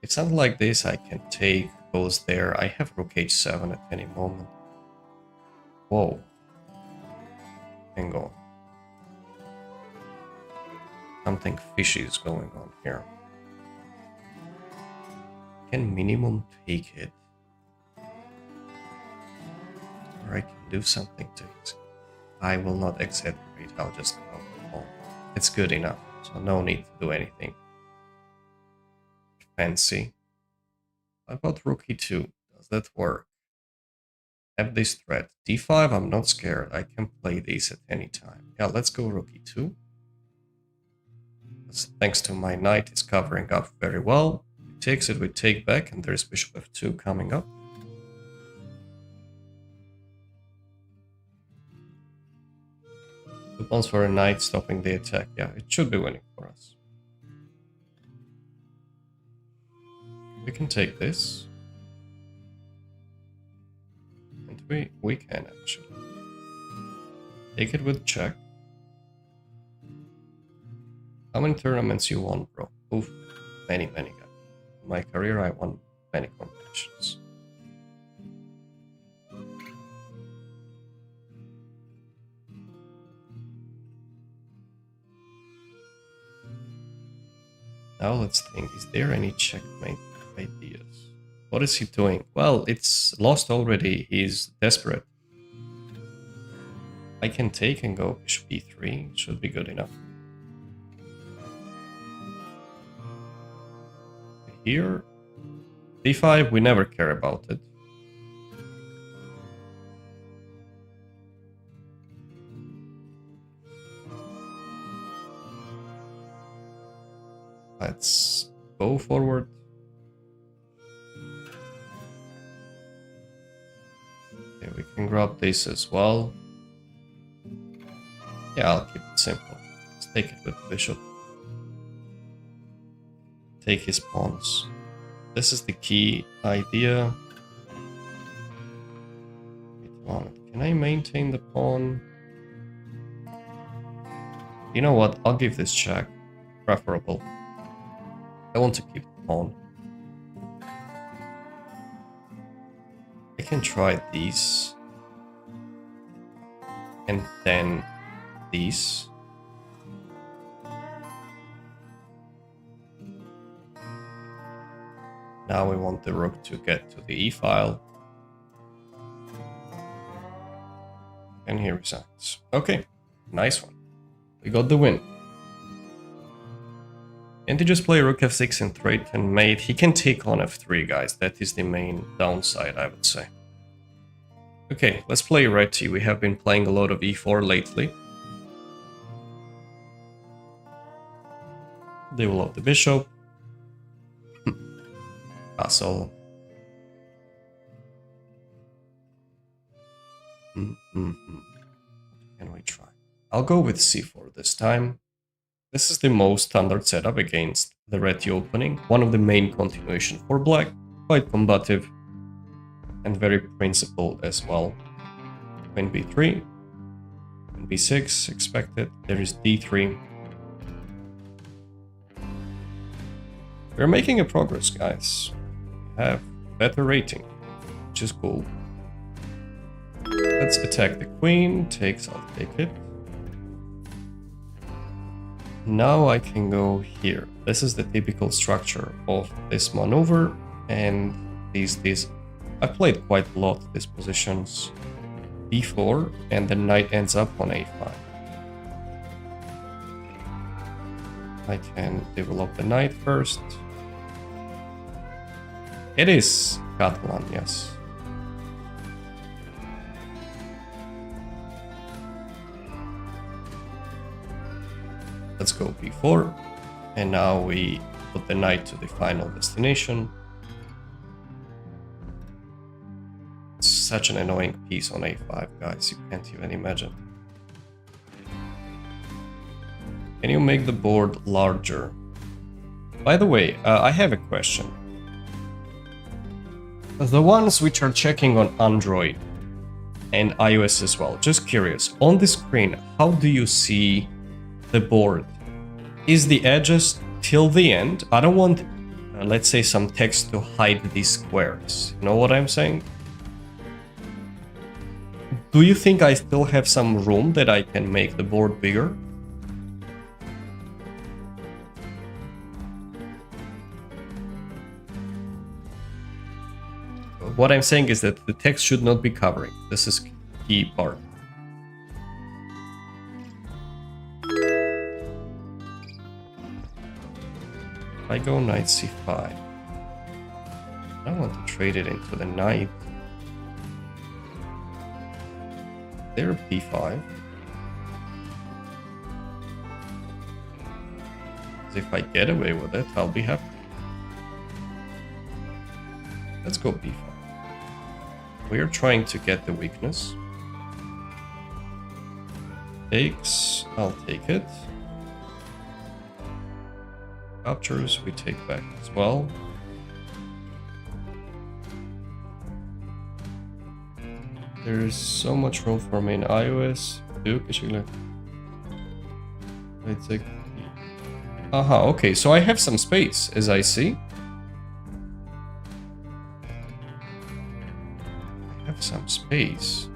If something like this I can take, goes there. I have rook h7 at any moment. Whoa. Hang on. Something fishy is going on here. Can minimum take it. Or I can do something to it. I will not exaggerate, I'll just go home. It's good enough, so no need to do anything fancy. How about rook e2? Does that work? Have this threat. d5, I'm not scared. I can play this at any time. Yeah, let's go rook e2. Thanks to my knight, it's covering up very well. He takes it, we take back, and there's bishop f2 coming up. Two pawns for a knight, stopping the attack. Yeah, it should be winning for us. We can take this. And we can actually. Take it with check. How many tournaments you won, bro? Oof, many, guys. In my career, I won many competitions. Now let's think, is there any checkmate ideas? What is he doing? Well, it's lost already, he's desperate. I can take and go bishop e3, should be good enough. Here, d5, we never care about it. Let's go forward. Okay, we can grab this as well. Yeah, I'll keep it simple. Let's take it with bishop. Take his pawns. This is the key idea. Wait a moment. Can I maintain the pawn? You know what? I'll give this check. Preferable. I want to keep the pawn. I can try these. And then these. Now we want the rook to get to the e-file. And he resigns. Okay, nice one. We got the win. And he just play rook f6 and threat and mate. He can take on f3, guys. That is the main downside, I would say. Okay, let's play Reti. We have been playing a lot of e4 lately. They will have the bishop. Castle. What can we try? I'll go with c4 this time. This is the most standard setup against the Reti opening. One of the main continuation for black. Quite combative. And very principled as well. Queen b3. Queen b6 expected. There is d3. We're making a progress, guys. We have better rating, which is cool. Let's attack the queen. I'll take it. Now I can go here. This is the typical structure of this maneuver, and these. I played quite a lot these positions before, and the knight ends up on a5. I can develop the knight first. It is Catalan, yes. Let's go b4, and now we put the knight to the final destination. It's such an annoying piece on a5, guys, you can't even imagine. Can you make the board larger? By the way, I have a question. The ones which are checking on Android and iOS as well, just curious, on the screen, how do you see the board? Is the edges till the end? I don't want, let's say, some text to hide these squares. You know what I'm saying? Do you think I still have some room that I can make the board bigger? What I'm saying is that the text should not be covering. This is key part. I go knight c5. I want to trade it into the knight. There, b5. If I get away with it, I'll be happy. Let's go b5. We are trying to get the weakness. Takes, I'll take it. Captures, we take back as well. There's so much room for me in iOS. I take. Aha, okay, so I have some space, as I see. I have some space.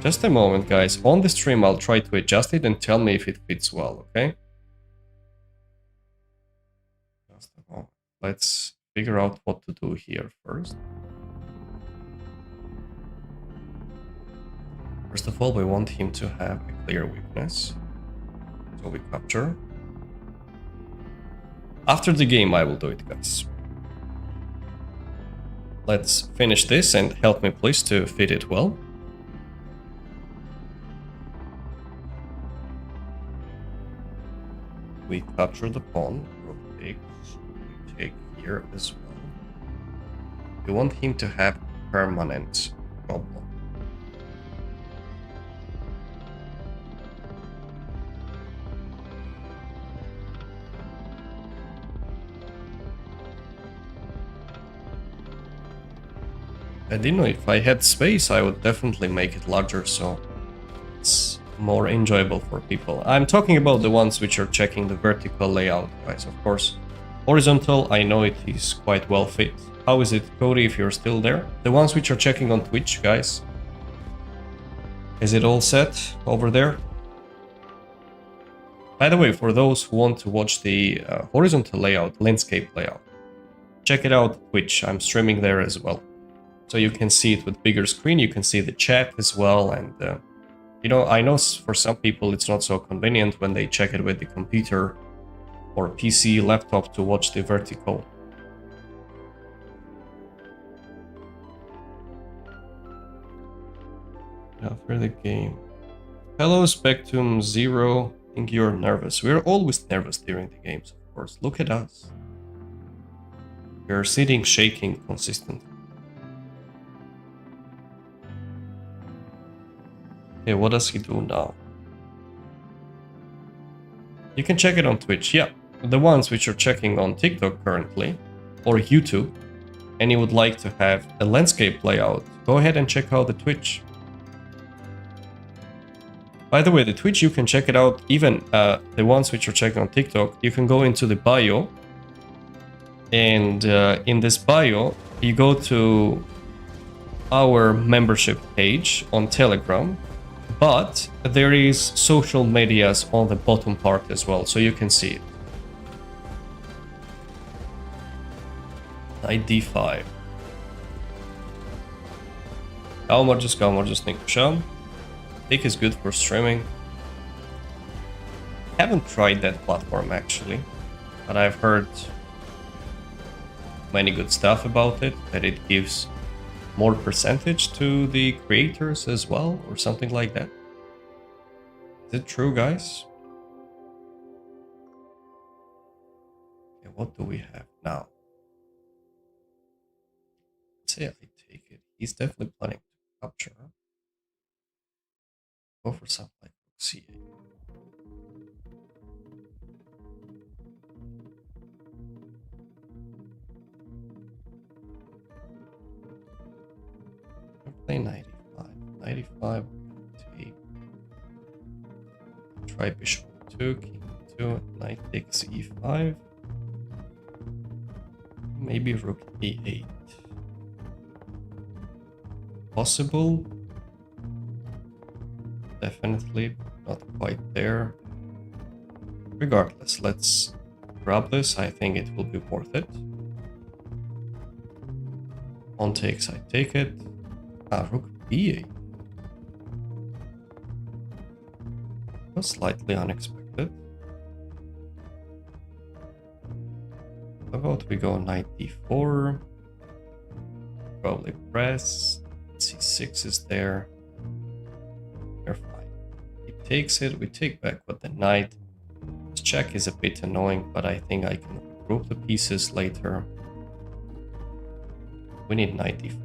Just a moment, guys. On the stream, I'll try to adjust it and tell me if it fits well, okay? Let's figure out what to do here first. First of all, we want him to have a clear weakness. So we capture. After the game, I will do it, guys. Let's finish this and help me, please, to fit it well. We capture the pawn. Take here as well. We want him to have permanent problem. I didn't know, if I had space I would definitely make it larger so it's more enjoyable for people. I'm talking about the ones which are checking the vertical layout, guys, of course. Horizontal, I know it is quite well fit. How is it, Cody, if you're still there? The ones which are checking on Twitch, guys. Is it all set over there? By the way, for those who want to watch the horizontal layout, landscape layout, check it out on Twitch. I'm streaming there as well. So you can see it with bigger screen, you can see the chat as well, and you know, I know for some people it's not so convenient when they check it with the computer or PC, laptop to watch the vertical. After the game. Hello, Spectrum Zero. I think you're nervous. We're always nervous during the games, of course. Look at us. We're sitting, shaking consistently. Okay, what does he do now? You can check it on Twitch. Yeah, the ones which are checking on TikTok currently, or YouTube, and you would like to have a landscape layout, go ahead and check out the Twitch. By the way, the Twitch, you can check it out. Even the ones which you're checking on TikTok, you can go into the bio. And in this bio, you go to our membership page on Telegram. But there is social medias on the bottom part as well, so you can see it. Knight d5. Kalmar just Nikushan. Pick is good for streaming. Haven't tried that platform actually, but I've heard many good stuff about it, that it gives more percentage to the creators as well, or something like that. Is it true, guys? Okay, what do we have now? Let's say I take it. He's definitely planning to capture. Go for something like c8. Play 95. 95. Take. Try bishop 2, king 2, knight takes e5. Maybe rook e8. Possible. Definitely not quite there. Regardless, let's grab this. I think it will be worth it. Pawn takes, I take it. Rook b8. Was slightly unexpected. How about we go knight d4? Probably press. c6 is there. We're fine. He takes it, we take back with the knight. This check is a bit annoying, but I think I can group the pieces later. We need knight d4.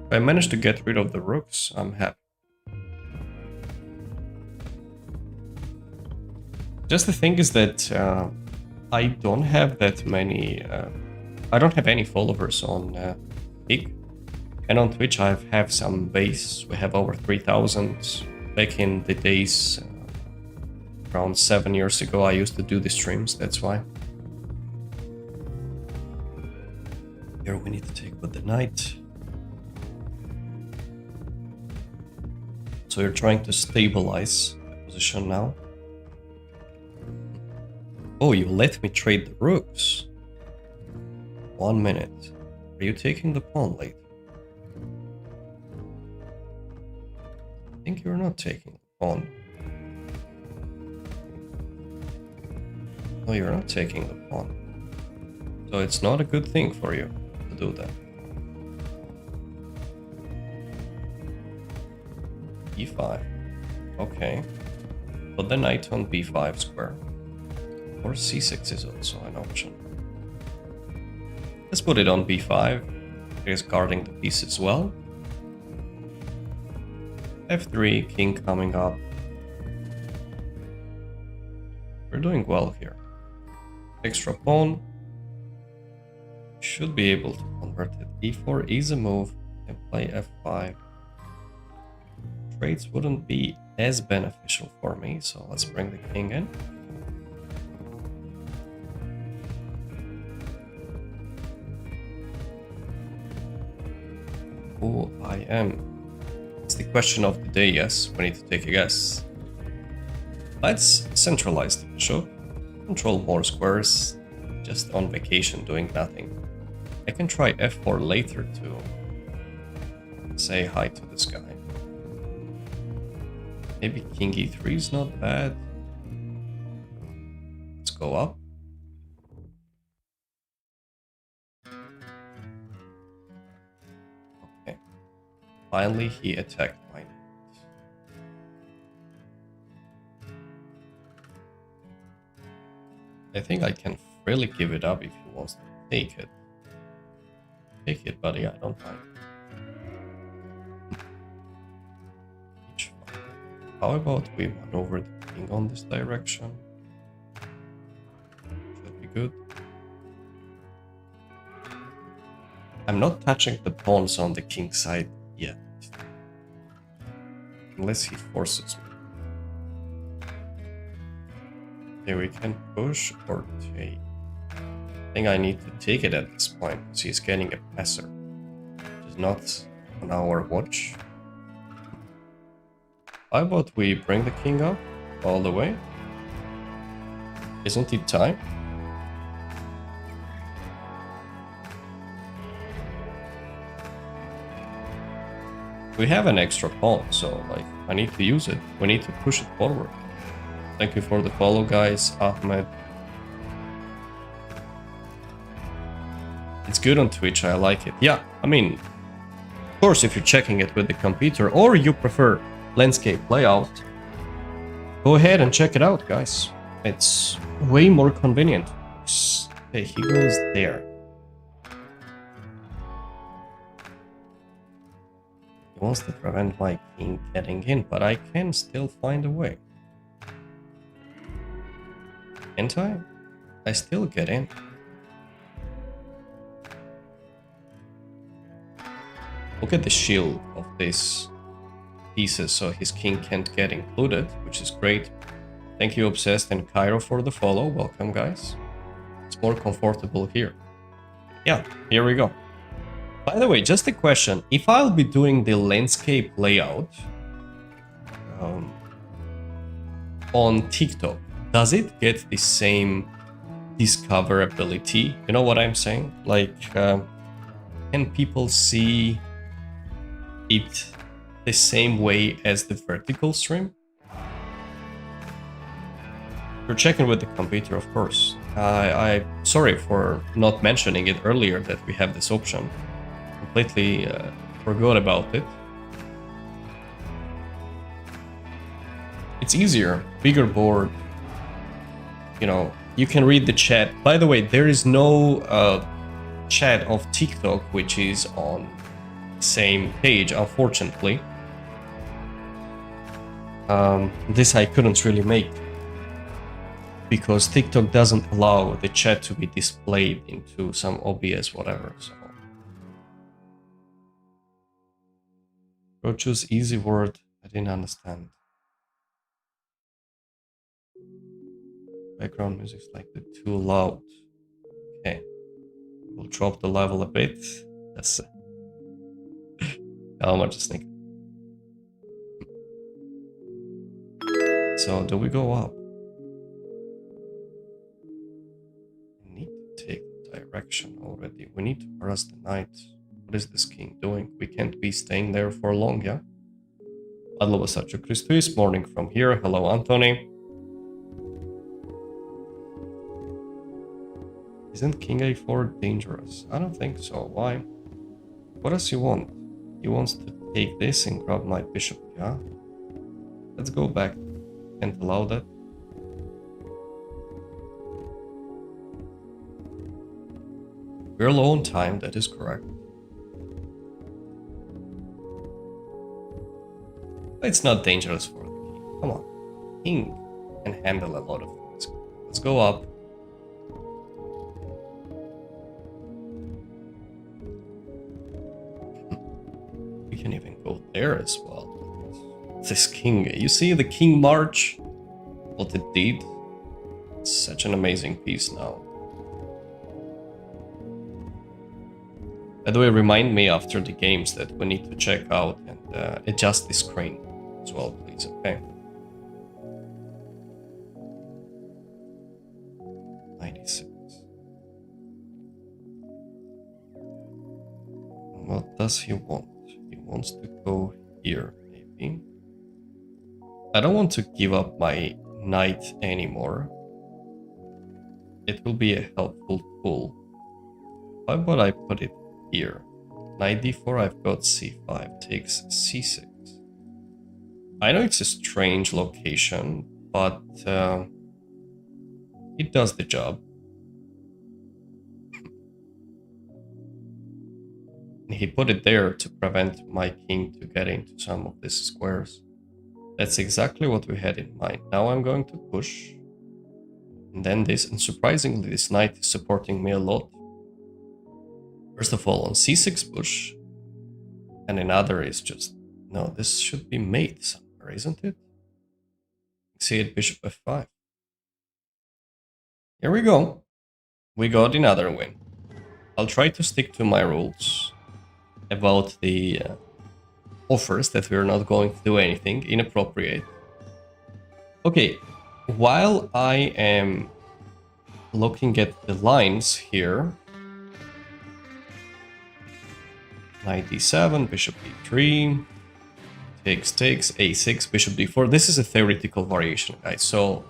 If I manage to get rid of the rooks, I'm happy. Just the thing is that I don't have that many... I don't have any followers on Kick. And on Twitch I have some base. We have over 3,000. Back in the days, around 7 years ago, I used to do the streams, that's why. Here we need to take with the knight. So you're trying to stabilize the position now. Oh, you let me trade the rooks. 1 minute. Are you taking the pawn later? I think you're not taking the pawn. No, you're not taking the pawn. So it's not a good thing for you to do that. e5. Okay. Put the knight on b5 square. Or c6 is also an option. Let's put it on b5. It is guarding the piece as well. f3, king coming up. We're doing well here. Extra pawn. Should be able to convert it. e4 is a move. And play f5. Trades wouldn't be as beneficial for me, so let's bring the king in. Who I am? It's the question of the day, yes. We need to take a guess. Let's centralize the bishop. Control more squares. Just on vacation doing nothing. I can try f4 later to say hi to this guy. Maybe king e3 is not bad. Let's go up. Okay. Finally, he attacked my knight. I think I can really give it up if he wants to take it. Take it, buddy, I don't mind. How about we maneuver the king on this direction? Should be good. I'm not touching the pawns on the king side yet. Unless he forces me. Okay, we can push or take. I think I need to take it at this point because he's getting a passer, which is not on our watch. How about we bring the king up all the way? Isn't it time? We have an extra pawn, so like I need to use it. We need to push it forward. Thank you for the follow, guys. Ahmed. It's good on Twitch, I like it. Yeah, I mean, of course, if you're checking it with the computer or you prefer landscape layout, go ahead and check it out, guys. It's way more convenient. Okay, he goes there. He wants to prevent my king getting in, but I can still find a way. Can't I? I still get in. Look at the shield of these pieces, so his king can't get included, which is great. Thank you, Obsessed and Cairo, for the follow. Welcome, guys. It's more comfortable here. Yeah, here we go. By the way, just a question. If I'll be doing the landscape layout on TikTok, does it get the same discoverability? You know what I'm saying? Like, can people see it the same way as the vertical stream? You're checking with the computer, of course. I'm sorry for not mentioning it earlier that we have this option. Completely forgot about it. It's easier, bigger board. You know, you can read the chat. By the way, there is no chat of TikTok which is on same page, unfortunately. This I couldn't really make because TikTok doesn't allow the chat to be displayed into some OBS whatever. So go choose easy word. I didn't understand. Background music's like the too loud. Okay, we'll drop the level a bit. That's how much is thinking. So do we go up? We need to take the direction already. We need to harass the knight. What is this king doing? We can't be staying there for long, yeah? Adlo Vasacho Christus, morning from here. Hello, Anthony. Isn't king a4 dangerous? I don't think so. Why? What does he want? He wants to take this and grab my bishop, yeah? Let's go back. Can't allow that. We're low on time, that is correct. It's not dangerous for the king. Come on. King can handle a lot of things. Let's go up. We can even go there as well. This king, you see the king march? What it did? It's such an amazing piece now. By the way, remind me after the games that we need to check out and adjust the screen as well, please, okay? 96. What does he want? He wants to go here, maybe. I don't want to give up my knight anymore. It will be a helpful tool. Why would I put it here? Knight d4, I've got c5, takes c6. I know it's a strange location, but it does the job. He put it there to prevent my king to get into some of these squares. That's exactly what we had in mind. Now I'm going to push. And then this, and surprisingly, this knight is supporting me a lot. First of all, on c6 push, and another is just... No, this should be mate somewhere, isn't it? c8, bishop f5. Here we go. We got another win. I'll try to stick to my rules about the offers, that we're not going to do anything inappropriate. Okay, while I am looking at the lines here, knight d7, bishop d3, takes, a6, bishop d4. This is a theoretical variation, guys. So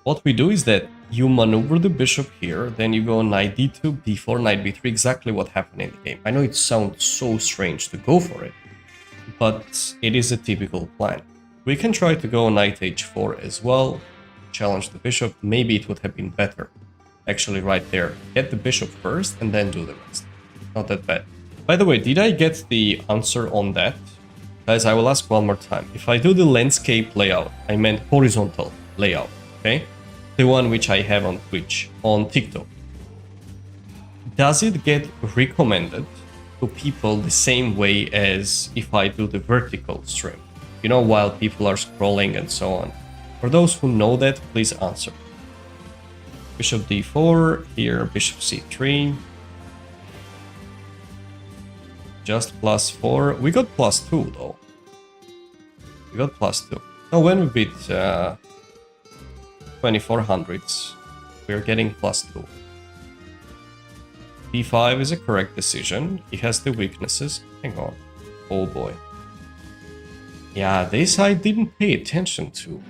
what we do is that you maneuver the bishop here, then you go knight d2, d4, knight b3, exactly what happened in the game. I know it sounds so strange to go for it, but it is a typical plan. We can try to go knight h4 as well, challenge the bishop. Maybe it would have been better, actually, right there. Get the bishop first and then do the rest. Not that bad. By the way, did I get the answer on that? Guys, I will ask one more time. If I do the landscape layout, I meant horizontal layout, okay? The one which I have on Twitch, on TikTok. Does it get recommended to people the same way as if I do the vertical stream? You know, while people are scrolling and so on. For those who know that, please answer. Bishop d4, here bishop c3. Just +4. We got +2 though. We got +2. Oh, when we beat 2400s, we're getting +2. b5 is a correct decision. He has the weaknesses. Hang on. Oh boy. Yeah, this I didn't pay attention to.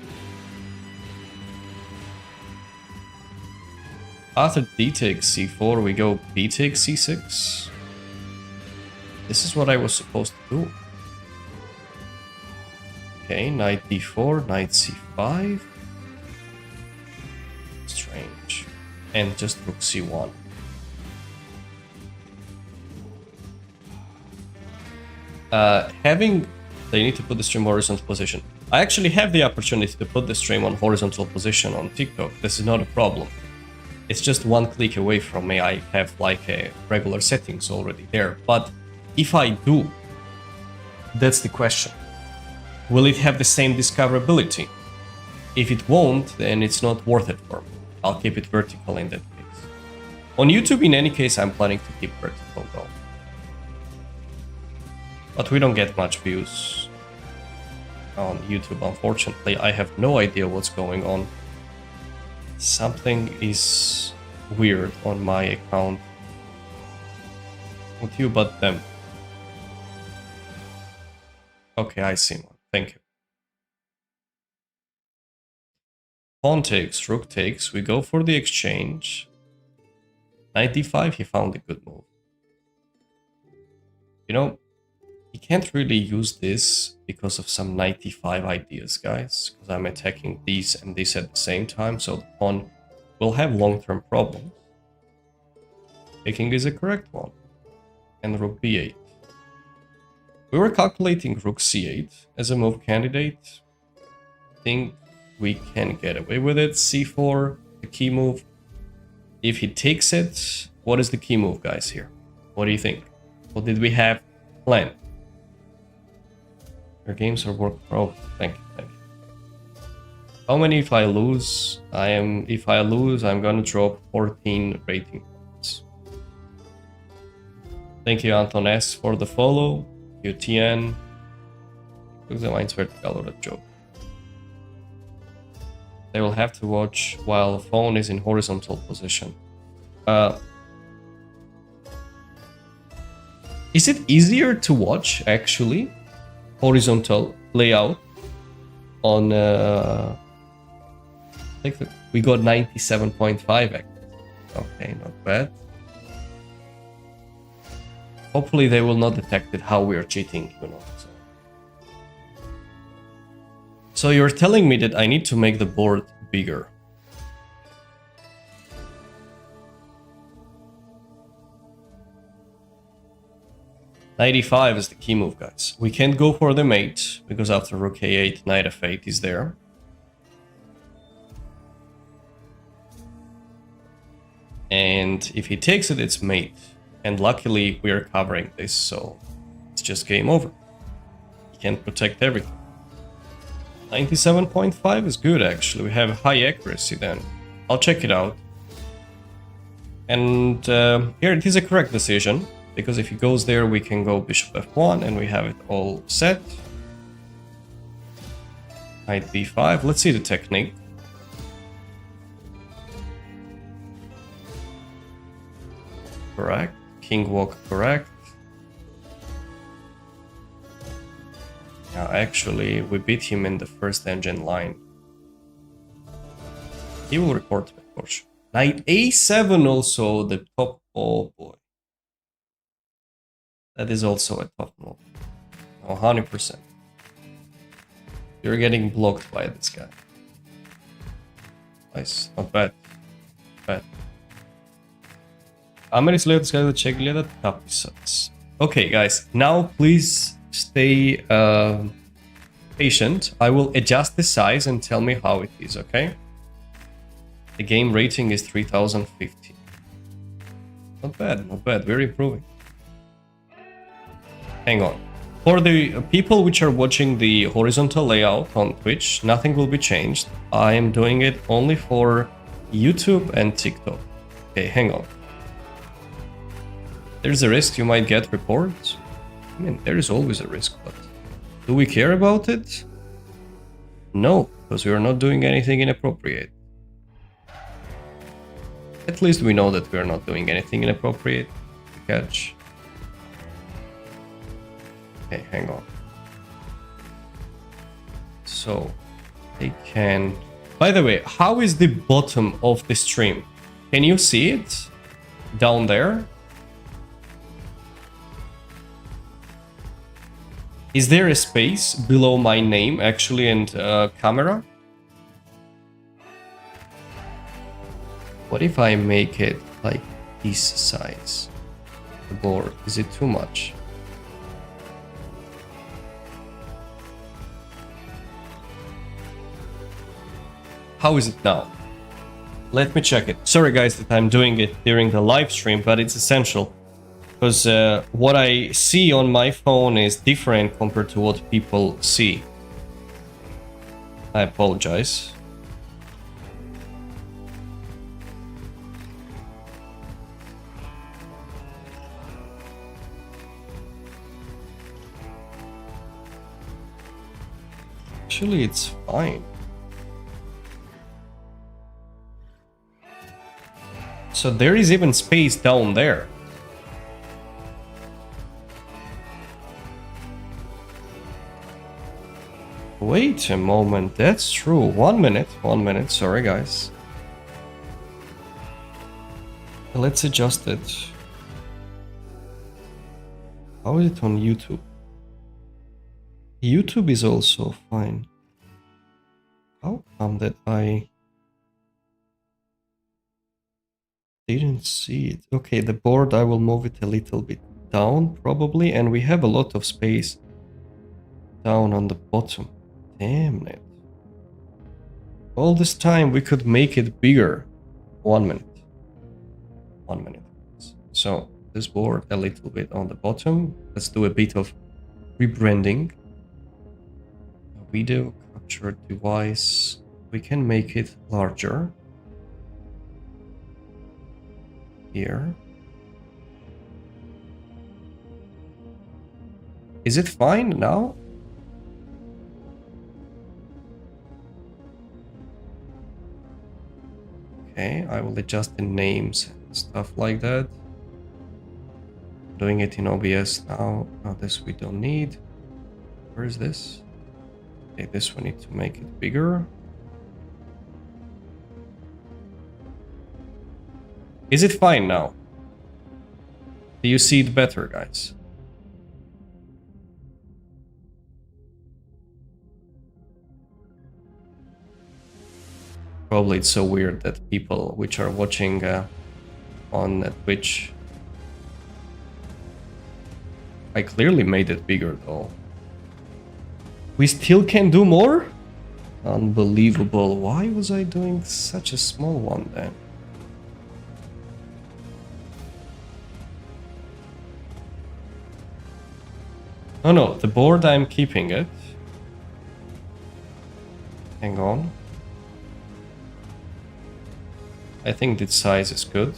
After d takes c4, we go b takes c6. This is what I was supposed to do. Okay, knight d4, knight c5. Strange. And just rook c1. They need to put the stream horizontal position. I actually have the opportunity to put the stream on horizontal position on TikTok. This is not a problem. It's just one click away from me. I have like a regular settings already there. But if I do, that's the question. Will it have the same discoverability? If it won't, then it's not worth it for me. I'll keep it vertical in that case. On YouTube, in any case, I'm planning to keep vertical though. But we don't get much views on YouTube, unfortunately. I have no idea what's going on. Something is weird on my account. Not you, but them. Okay, I see one. Thank you. Pawn takes, rook takes. We go for the exchange. Knight d5, he found a good move. You know, he can't really use this because of some knight d5 ideas, guys. Because I'm attacking these and this at the same time, so the pawn will have long-term problems. Taking is a correct one. And rook b8. We were calculating rook c8 as a move candidate. I think we can get away with it. c4, the key move. If he takes it, what is the key move, guys, here? What do you think? What did we have planned? Your games are work pro. Thank you, thank you. How many if I lose? If I lose, I'm gonna drop 14 rating points. Thank you, Anton S, for the follow. UTN. Look, the line's vertical, or a joke. They will have to watch while the phone is in horizontal position. Is it easier to watch, actually? Horizontal layout on... we got 97.5. Okay, not bad. Hopefully they will not detect it how we are cheating, you know. So you're telling me that I need to make the board bigger. Knight e5 is the key move, guys. We can't go for the mate, because after rook a8, knight f8 is there. And if he takes it, it's mate. And luckily we are covering this, so it's just game over. You can't protect everything. 97.5 is good actually. We have high accuracy then. I'll check it out. And here it is a correct decision, because if he goes there we can go bishop f1 and we have it all set. Knight b5. Let's see the technique. Correct. King walk correct. Now actually we beat him in the first engine line. He will report me, of course. Knight a7 also the top. Oh boy. That is also a tough move. 100%. You're getting blocked by this guy. Nice. Not bad. Bad. Ameris Leotis check Leda Tapisats. Okay, guys. Now please stay patient. I will adjust the size and tell me how it is, okay? The game rating is 3050. Not bad, not bad. We're improving. Hang on. For the people which are watching the horizontal layout on Twitch, nothing will be changed. I am doing it only for YouTube and TikTok. Okay, hang on. There's a risk you might get reports. I mean, there is always a risk, but do we care about it? No, because we are not doing anything inappropriate. At least we know that we are not doing anything inappropriate. Catch. Okay, hang on. So, they can... By the way, how is the bottom of the stream? Can you see it? Down there? Is there a space below my name, actually, and camera? What if I make it like this size? The board, is it too much? How is it now? Let me check it. Sorry guys that I'm doing it during the live stream, but it's essential. Because what I see on my phone is different compared to what people see. I apologize. Actually, it's fine. So there is even space down there. Wait a moment, that's true. 1 minute, sorry guys. Let's adjust it. How is it on YouTube? YouTube is also fine. How come that I didn't see it? Okay, the board, I will move it a little bit down probably, and we have a lot of space down on the bottom. Damn it. All this time we could make it bigger. 1 minute. 1 minute. So this board a little bit on the bottom. Let's do a bit of rebranding. Video capture device. We can make it larger. Here. Is it fine now? Okay, I will adjust the names and stuff like that. Doing it in OBS now. Now this we don't need. Where is this? Okay, this we need to make it bigger. Is it fine now? Do you see it better, guys? Probably it's so weird that people which are watching on Twitch... I clearly made it bigger though. We still can do more? Unbelievable. Why was I doing such a small one then? No, no, the board, I'm keeping it. Hang on. I think this size is good.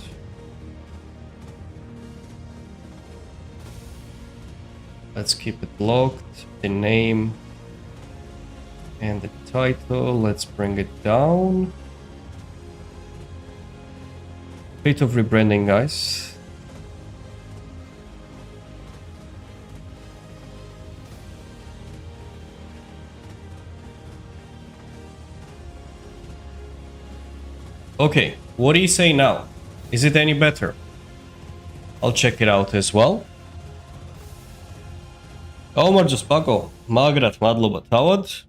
Let's keep it locked. The name and the title. Let's bring it down. Bit of rebranding, guys. Okay, what do you say now? Is it any better? I'll check it out as well. Omar Spako, Magrat Madloba Tawad.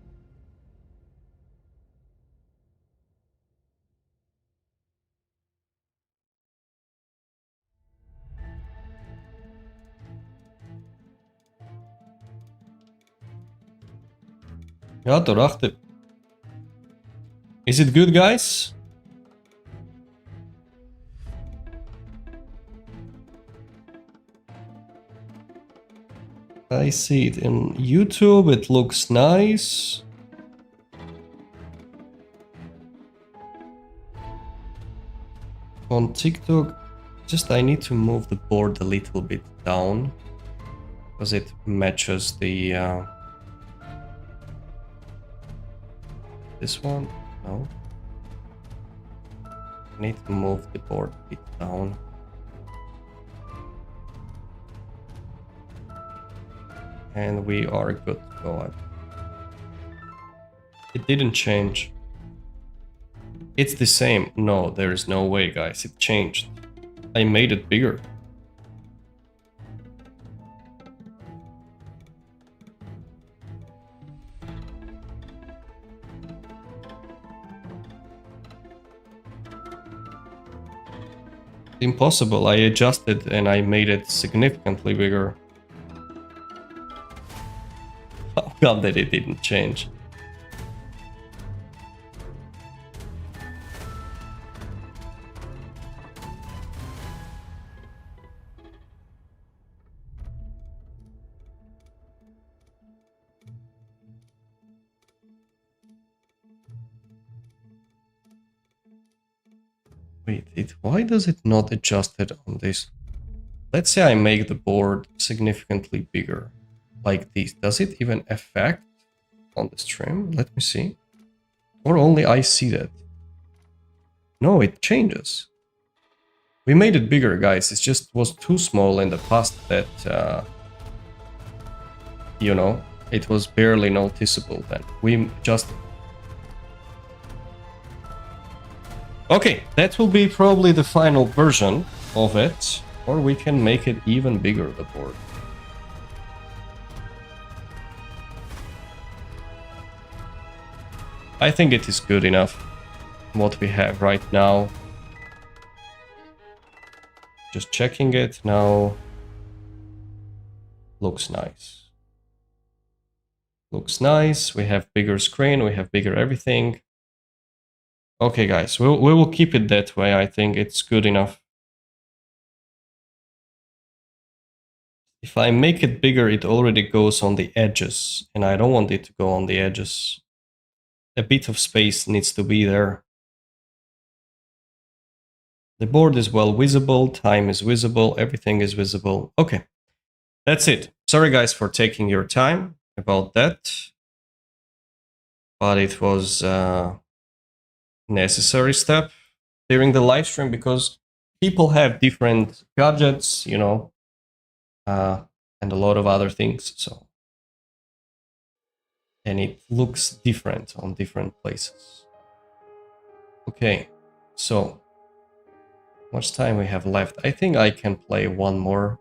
Ja, daarachter. Is it good, guys? I see it in YouTube, it looks nice. On TikTok, just I need to move the board a little bit down because it matches the this one. No, I need to move the board a bit down. And we are good to go. It didn't change. It's the same. No, there is no way, guys. It changed. I made it bigger. Impossible. I adjusted and I made it significantly bigger. How come that it didn't change? Wait, why does it not adjust it on this? Let's say I make the board significantly bigger, like this. Does it even affect on the stream? Let me see. Or only I see that? No, it changes. We made it bigger, guys. It just was too small in the past that, you know, it was barely noticeable then. We just... Okay, that will be probably the final version of it, or we can make it even bigger, the board. I think it is good enough, what we have right now. Just checking it now. Looks nice. Looks nice. We have bigger screen, we have bigger everything. Okay, guys, we will keep it that way. I think it's good enough. If I make it bigger, it already goes on the edges, and I don't want it to go on the edges. A bit of space needs to be there. The board is well visible, time is visible, everything is visible. Okay, that's it. Sorry, guys, for taking your time about that. But it was necessary step during the live stream because people have different gadgets, you know, and a lot of other things. So, and it looks different on different places. Okay, so much time we have left. I think I can play one more.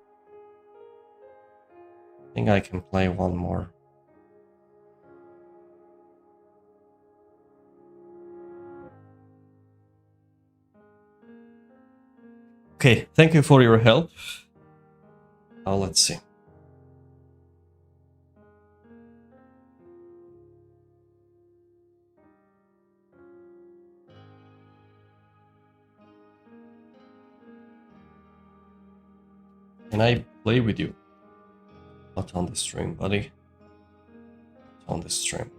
I think I can play one more. Okay, thank you for your help. Now let's see. Can I play with you? Not on the stream, buddy. Not on the stream.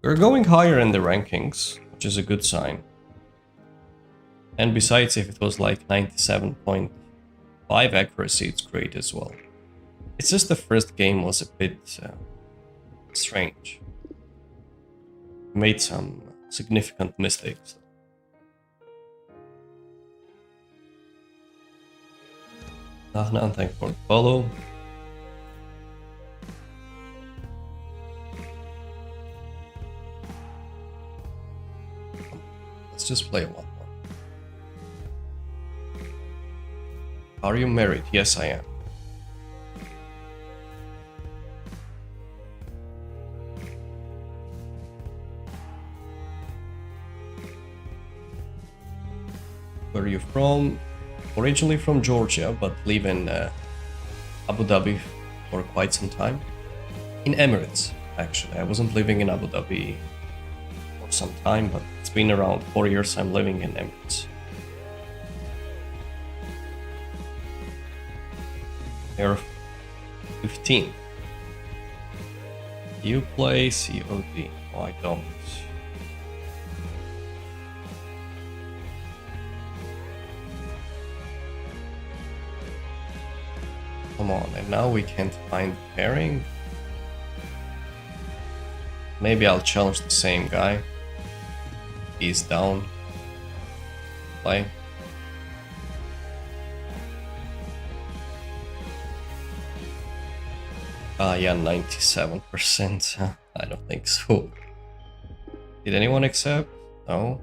We're going higher in the rankings, which is a good sign. And besides, if it was like 97.5 accuracy, it's great as well. It's just the first game was a bit strange. Made some significant mistakes. Nahna, thank you for the follow. Let's just play one more. Are you married? Yes, I am. Where are you from? Originally from Georgia, but live in Abu Dhabi for quite some time. In Emirates, actually. I wasn't living in Abu Dhabi for some time, but it's been around 4 years I'm living in Emirates. You're 15. You play COD? Oh, I don't. Come on, and now we can't find pairing? Maybe I'll challenge the same guy. He's down. Play. Yeah, 97%. I don't think so. Did anyone accept? No.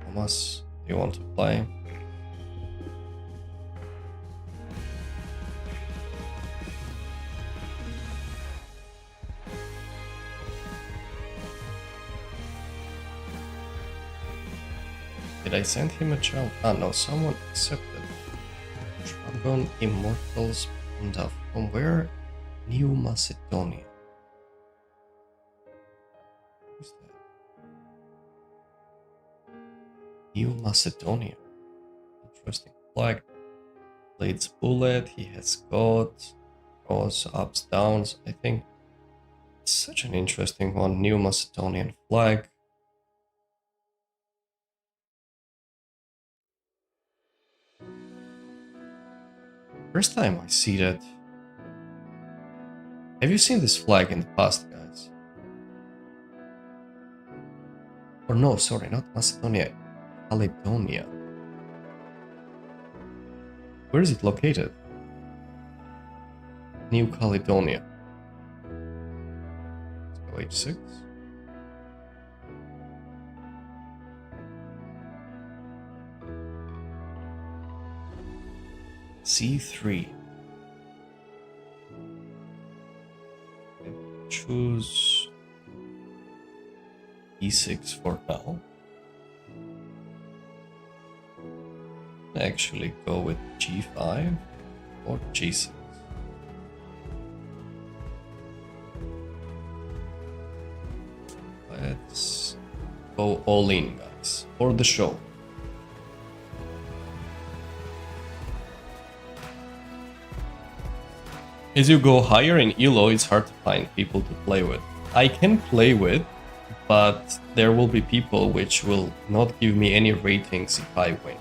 Thomas, do you want to play? Did I send him a challenge? Ah, no, someone accepted. Dragon Immortals Panda. From where? New Macedonia. Who's that? New Macedonia. Interesting flag. Blades Bullet. He has got cross, ups, downs. I think it's such an interesting one. New Macedonian flag. First time I see that. Have you seen this flag in the past, guys? Or no, sorry, not Macedonia, Caledonia. Where is it located? New Caledonia. Let's go H6. C3. Choose E6 for now. Actually go with G5 or G6. Let's go all in, guys, for the show. As you go higher in ELO, it's hard to find people to play with. I can play with, but there will be people which will not give me any ratings if I win.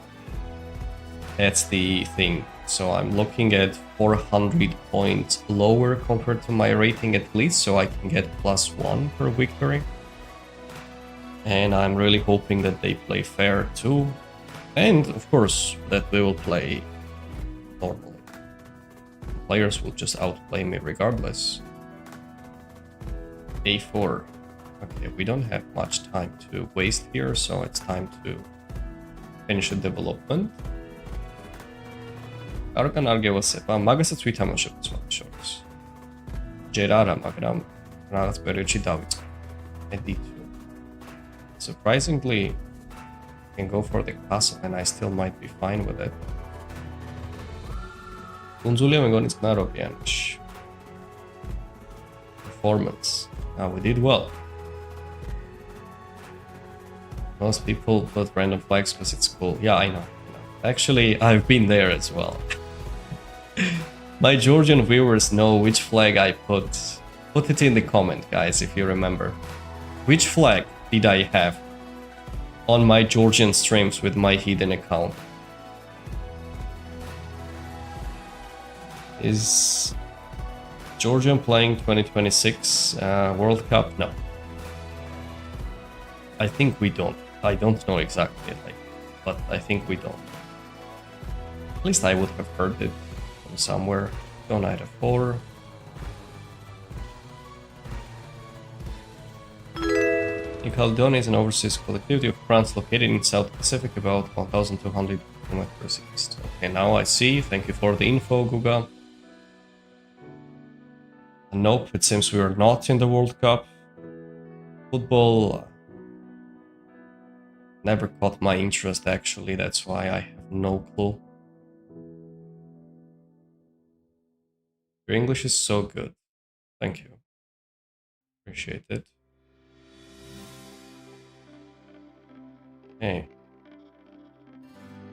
That's the thing. So I'm looking at 400 points lower compared to my rating at least, so I can get +1 per victory. And I'm really hoping that they play fair too. And of course, that we will play normally. Players will just outplay me regardless. A4. Okay, we don't have much time to waste here, so it's time to finish the development. არ განარგევასება, მაგასაც ვითამაშებთ სხვა შორის. ჯერ არა, მაგრამ რაღაც პერიოდში დავიწყე. Edit. Surprisingly, I can go for the castle and I still might be fine with it. კუნძულია მეგონი წყნაროკეანეში. Performance. Now we did well. Most people put random flags because it's cool. Yeah, I know. Actually, I've been there as well. My Georgian viewers know which flag I put. Put it in the comment, guys, if you remember. Which flag did I have on my Georgian streams with my hidden account? Is Georgian playing 2026 World Cup? No. I think we don't. I don't know exactly, but I think we don't. At least I would have heard it from somewhere. Go knight f4. New Caledonia is an overseas collectivity of France located in South Pacific, about 1,200 kilometers east. Okay, now I see. Thank you for the info, Guga. Nope, it seems we are not in the World Cup. Football never caught my interest, actually. That's why I have no clue. Your English is so good. Thank you. Appreciate it. Hey.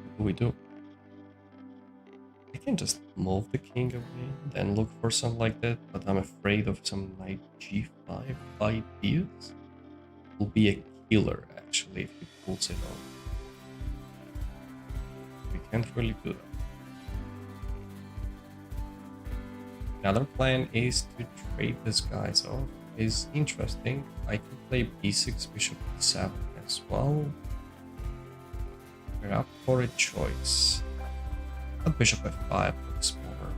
What do we do? I can just move the king away, then look for something like that, but I'm afraid of some knight g5 ideas. Will be a killer, actually, if he pulls it off. We can't really do that. Another plan is to trade these guys off. Is interesting. I can play b6, bishop e7 as well. We're up for a choice. But bishop f5 looks more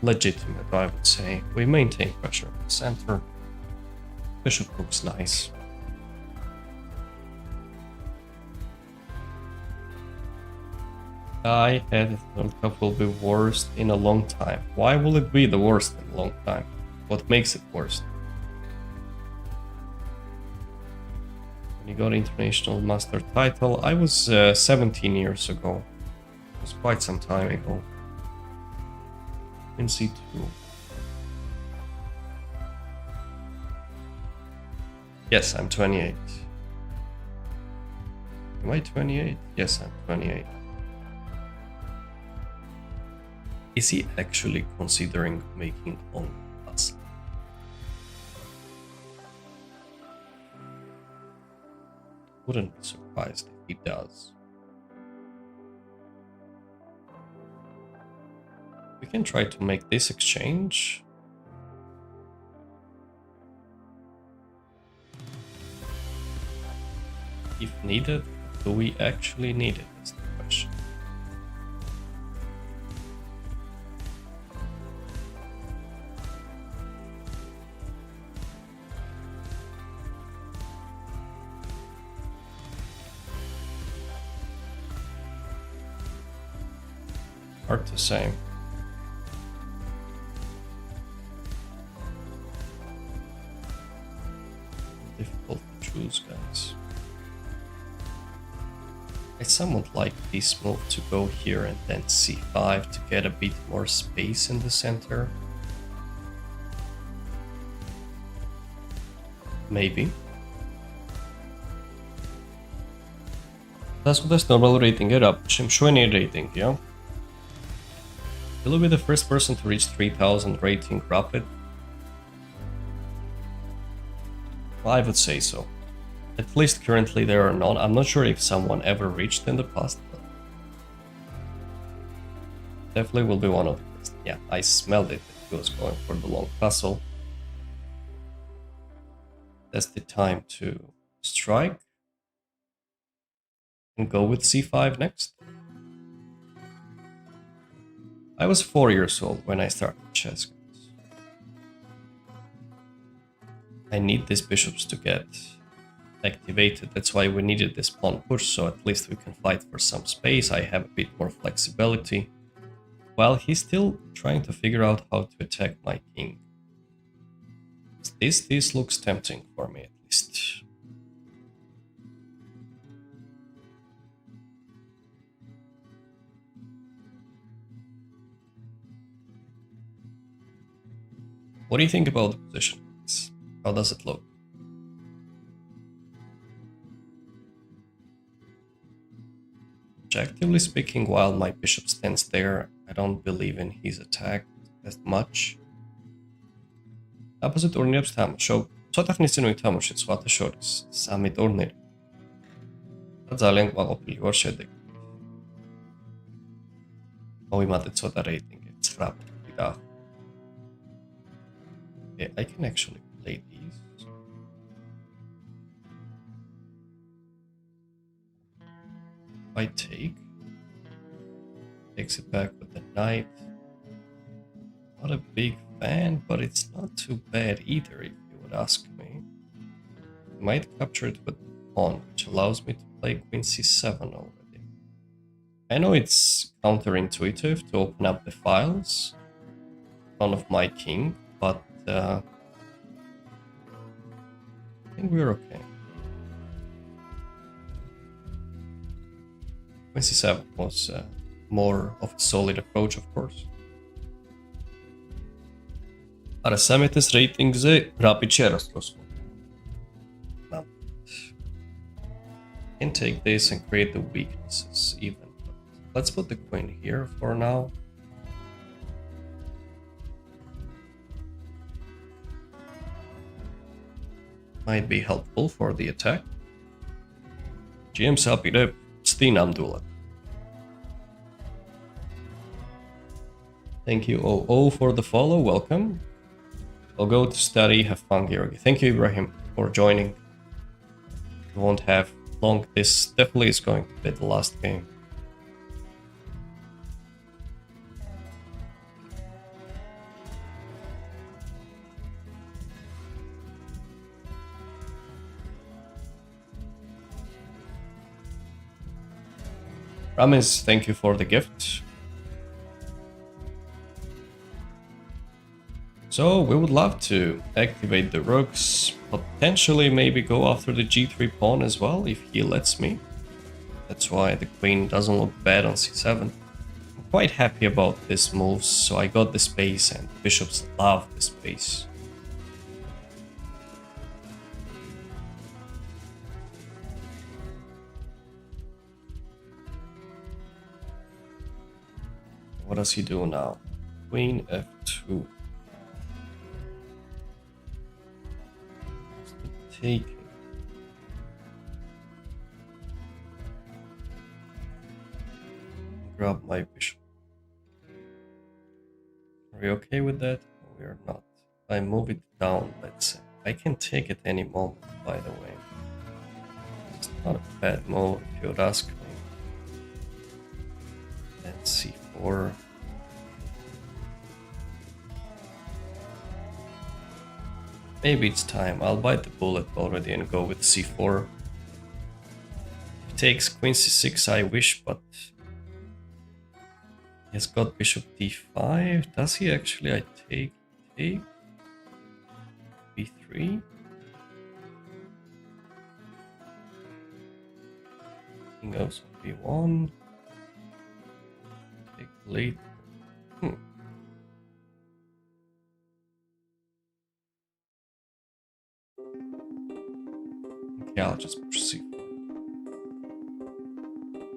legitimate, I would say. We maintain pressure in the center. Bishop looks nice. I had the World Cup will be worst in a long time. Why will it be the worst in a long time? What makes it worst? When you got international master title, I was 17 years ago. It was quite some time ago. In c2. Yes, I'm 28. Am I 28? Yes, I'm 28. Is he actually considering making long pass? Wouldn't be surprised if he does. We can try to make this exchange. If needed, do we actually need it? Is the question. Hard to say. Difficult to choose, guys. I somewhat like this move to go here and then c5 to get a bit more space in the center. Maybe. That's what this normal rating it up. Shimshweni rating, yeah? Will you be the first person to reach 3000 rating rapid? Well, I would say so. At least currently there are none. I'm not sure if someone ever reached in the past, but definitely will be one of the first. Yeah, I smelled it. It was going for the long castle. That's the time to strike and go with c5 next. I was 4 years old when I started chess. I need these bishops to get activated. That's why we needed this pawn push, so at least we can fight for some space. I have a bit more flexibility. While he's still trying to figure out how to attack my king. This looks tempting for me, at least. What do you think about the position? How does it look? Objectively speaking, while my bishop stands there, I don't believe in his attack as much. აბაზე ტურნირებს თამაშობ. ცოტა ხნის წინ ვითამაშეთ სხვათა შორის 3 ტურნირი. და ძალიან კმაყოფილი ვარ შედეგით. მოვიმატეთ ცოტა რეიტინგი 9 და yeah, I can actually play these. If I takes it back with the knight. Not a big fan, but it's not too bad either, if you would ask me. I might capture it with the pawn, which allows me to play queen c7 already. I know it's counterintuitive to open up the files in front of my king, but I think we're okay. Queen c7 was more of a solid approach, of course. Არა, 13-ის რეიტინგზე რაპიდში არასდროს. Now, can take this and create the weaknesses even. Let's put the queen here for now. Might be helpful for the attack. GM's happy to stay nandula. Thank you, OO, for the follow. Welcome. I'll go to study. Have fun, Georgi. Thank you, Ibrahim, for joining. We won't have long. This definitely is going to be the last game. Ramis, thank you for the gift. So we would love to activate the rooks, potentially maybe go after the g3 pawn as well, if he lets me. That's why the queen doesn't look bad on c7. I'm quite happy about this move, so I got the space, and bishops love the space. What does he do now? Queen f2. Taking. Grab my bishop. Are we okay with that? No, we are not. I move it down, let's say. I can take it any moment, by the way. It's not a bad move if you would ask me. Then c4. Maybe it's time. I'll bite the bullet already and go with c4. If he takes queen c6, I wish, but he has got bishop d5. Does he actually? I take b3. King goes on b1. Take late. Okay, I'll just proceed.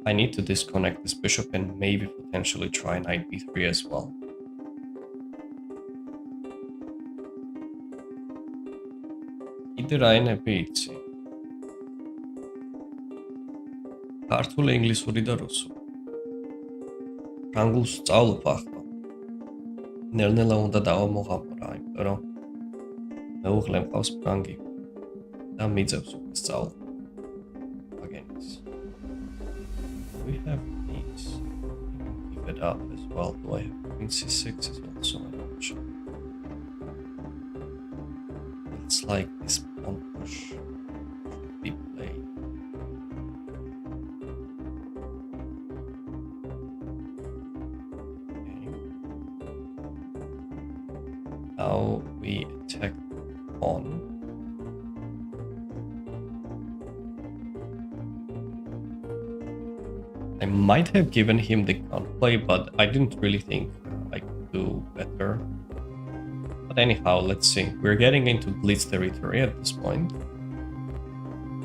I need to disconnect this bishop and maybe potentially try knight b3 as well. Either რაინები იცი. ქართული, ინგლისური და რუსული. ფრანგულს სწავლობ ახლა. ნელ-ნელა უნდა დავამოღამო რა, იმიტომ რომ მეუღლე მყავს ფრანგი. და მიძებს უკვე სწავლა. Against. We have these. Give it up as well. Do I have queen c6 as well? So I'm not sure. It's like this pawn push should be played. Okay. Now we attack the pawn. I might have given him the counterplay, but I didn't really think I could do better. But anyhow, let's see. We're getting into blitz territory at this point.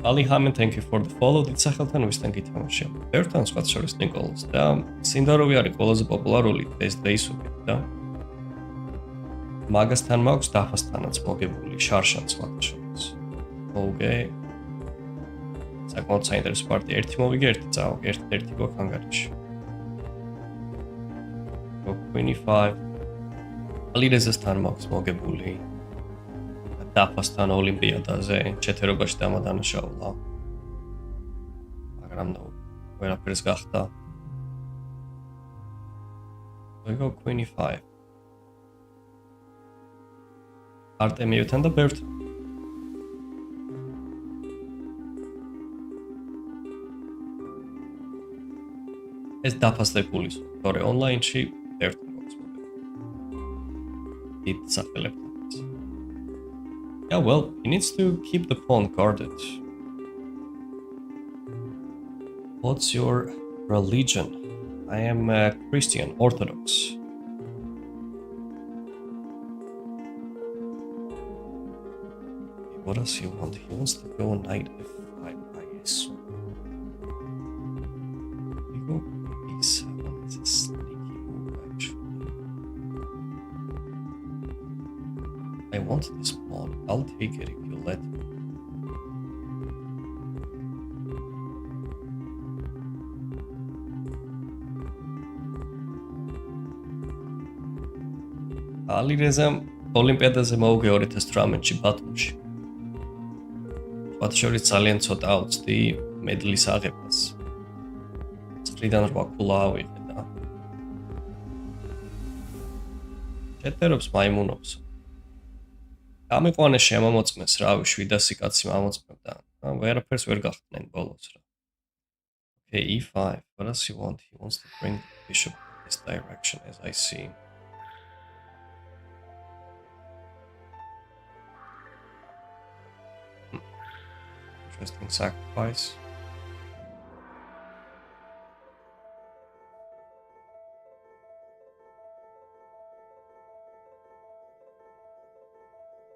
Ali Hamen, thank you for the follow. დიდ სახელთან ვისთან გითამაშია. ერთთან სხვა შორის ნიკოლს და სინდაროვი არის ყველაზე პოპულარული ეს დღეისობით და მაგასთან მაქვს დაფასთანაც მოგებული შარშან სხვა შორის. Okay. საკმაოდ საინტერესო პარტია. ერთი მოვიგე, ერთი წავაგე, ერთი გვაქვს ანგარიში. Queen e5. ალირეზესთან მაქვს მოგებული. დაფასთან ოლიმპიადაზე ჩეთერობაში დამადანაშაულა. მაგრამ ვერაფერს გახდა. We go Queen e5. არტემიევთან და ბერთან. ეს დაფასებული სწორე ონლაინში ერთად გვაქვს მოგებული. დიდ სახელებთან. Yeah, well, he needs to keep the pawn guarded. What's your religion? I am Christian, Orthodox. What does he want? He wants to go knight f5, I guess. We go e7. It's a sneaky move, actually. I want this pawn. I'll take it if you let me. ალირეზამ ოლიმპიადაზე მოუგე 2018-ში ბათუმში. ბათუმში ძალიან ცოტა აუწდი მედლის აღებას. 9-დან 8 ქულა ავიღე და ჩეტერობს მაიმუნობს. გამიყვანე შემომოწმეს, რავი, 700 კაცი მომოწმებდა. ვერაფერს ვერ გახდნენ ბოლოს რა. Okay, e5. What does he want? He wants to bring the bishop in this direction, as I see. Interesting sacrifice.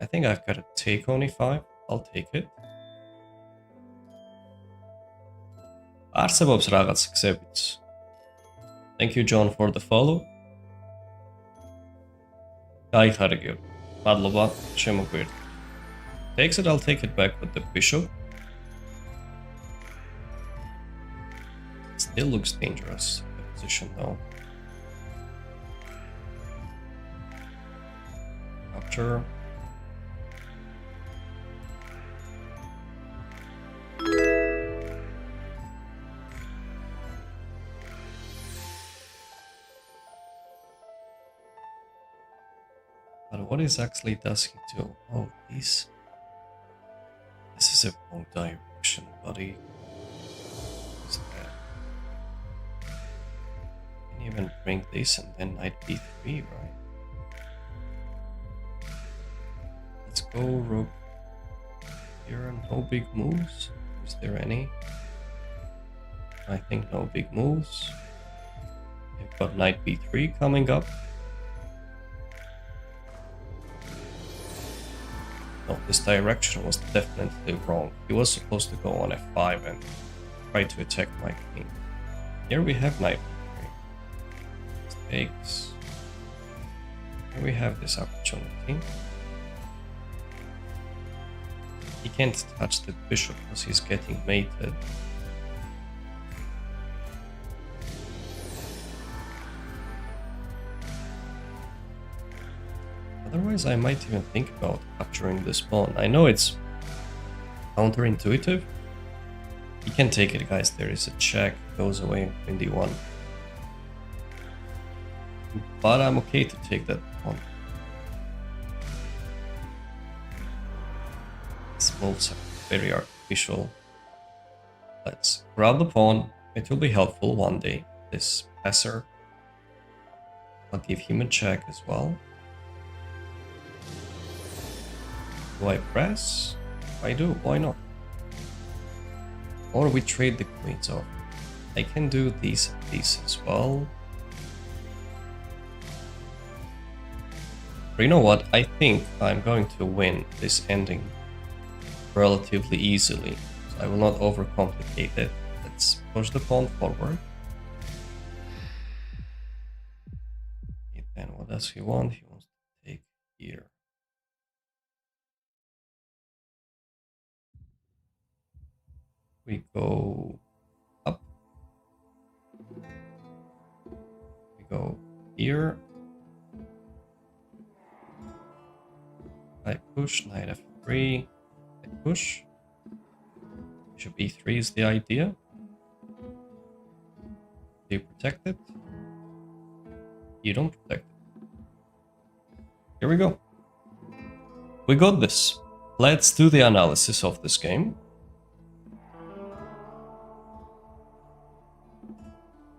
I think I've got to take on e5. I'll take it. არსებობს რაღაც გზებიც. Thank you John for the follow. გაიხარე გიორგი. მადლობა შემოგვიერთდი. Takes it, I'll take it back with the bishop. Still looks dangerous, the position though. Capture. But what exactly does he do? Oh, this is a wrong direction, buddy. Even bring this and then knight b3, right? Let's go rook here. No big moves. Is there any? I think no big moves. We've got knight b3 coming up. No, this direction was definitely wrong. He was supposed to go on f5 and try to attack my king. Here we have knight takes. Here we have this opportunity. He can't touch the bishop because he's getting mated. Otherwise, I might even think about capturing this pawn. I know it's counterintuitive. He can take it, guys. There is a check. Goes away in d1. But I'm okay to take that pawn. These moves are very artificial. Let's grab the pawn. It will be helpful one day. This passer. I'll give him a check as well. Do I press? I do. Why not? Or we trade the queens off. I can do these and these as well. But you know what? I think I'm going to win this ending relatively easily. So I will not overcomplicate it. Let's push the pawn forward. Okay, then what does he want? He wants to take here. We go up. We go here. I push, knight f3. I push. Bishop e3 is the idea. Do you protect it? You don't protect it. Here we go. We got this. Let's do the analysis of this game.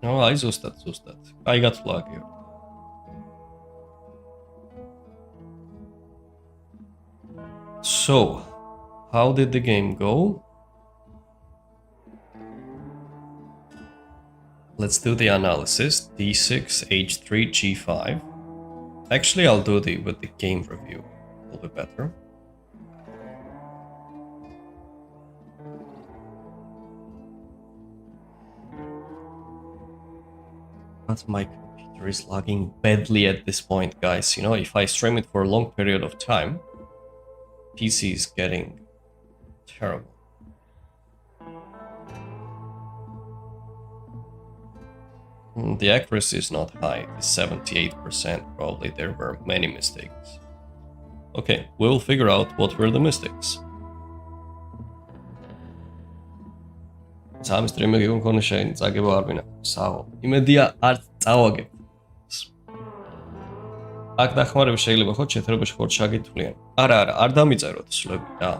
No, I zustat. I got flag here. So, how did the game go? Let's do the analysis. d6, h3, g5. Actually, I'll do with the game review. A little bit better. But my computer is lagging badly at this point, guys. You know, if I stream it for a long period of time, PC is getting terrible. The accuracy is not high, it's 78%. Probably there were many mistakes. Okay, we'll figure out what were the mistakes. Sami stream-ი გიქონქონე შენ წაგება არ ვინა. საო. იმედია არ წავაგებ. აქ დახმარება შეიძლება ხო შეთერებაში ხო ჩაგითვლიან. არა, არ დამიწეროთ სულები რა.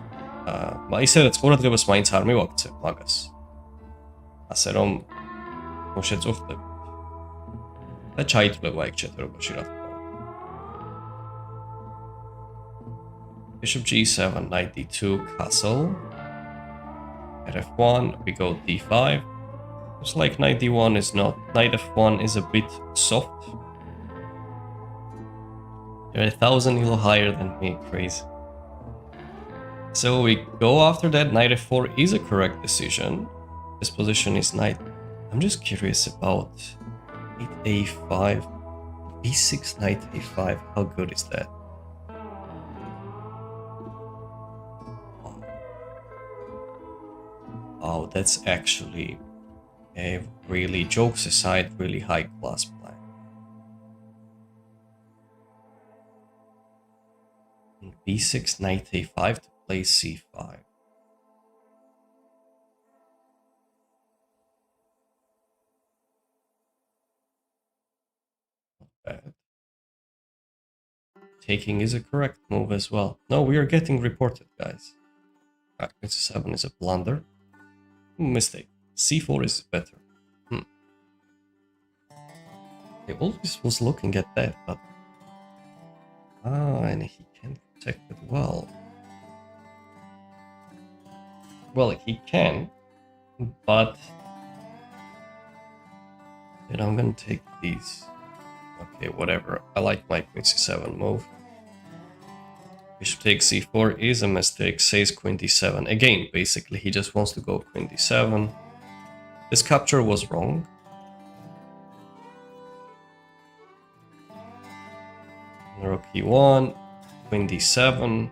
ისედაც ყურადღებას მაინც არ მივაქცევ მაგას. ასე რომ მოშეწუხდები. და ჩაითვლება იქ შეთერებაში რა თქმა უნდა. Bishop g7, knight d2, castle. At f1, we go d5. It's like knight d1 is not. Knight f1 is a bit soft. You're 1,000 elo higher than me, crazy. So we go after that. Knight f4 is a correct decision. This position is knight. I'm just curious about knight a5, b6, knight a5. How good is that? Oh, that's actually a really, jokes aside, really high class plan. b6, knight a5 to play c5. Not bad. Taking is a correct move as well. No, we are getting reported, guys. Queen c7 is a blunder. Mistake. c4 is better. I always was looking at that, but and he can protect it well. Well, he can, but then I'm gonna take these. Okay, whatever. I like my queen c7 move. Bishop takes c4 is a mistake, says queen d7. Again, basically, he just wants to go queen d7. This capture was wrong. Rook e1, queen d7.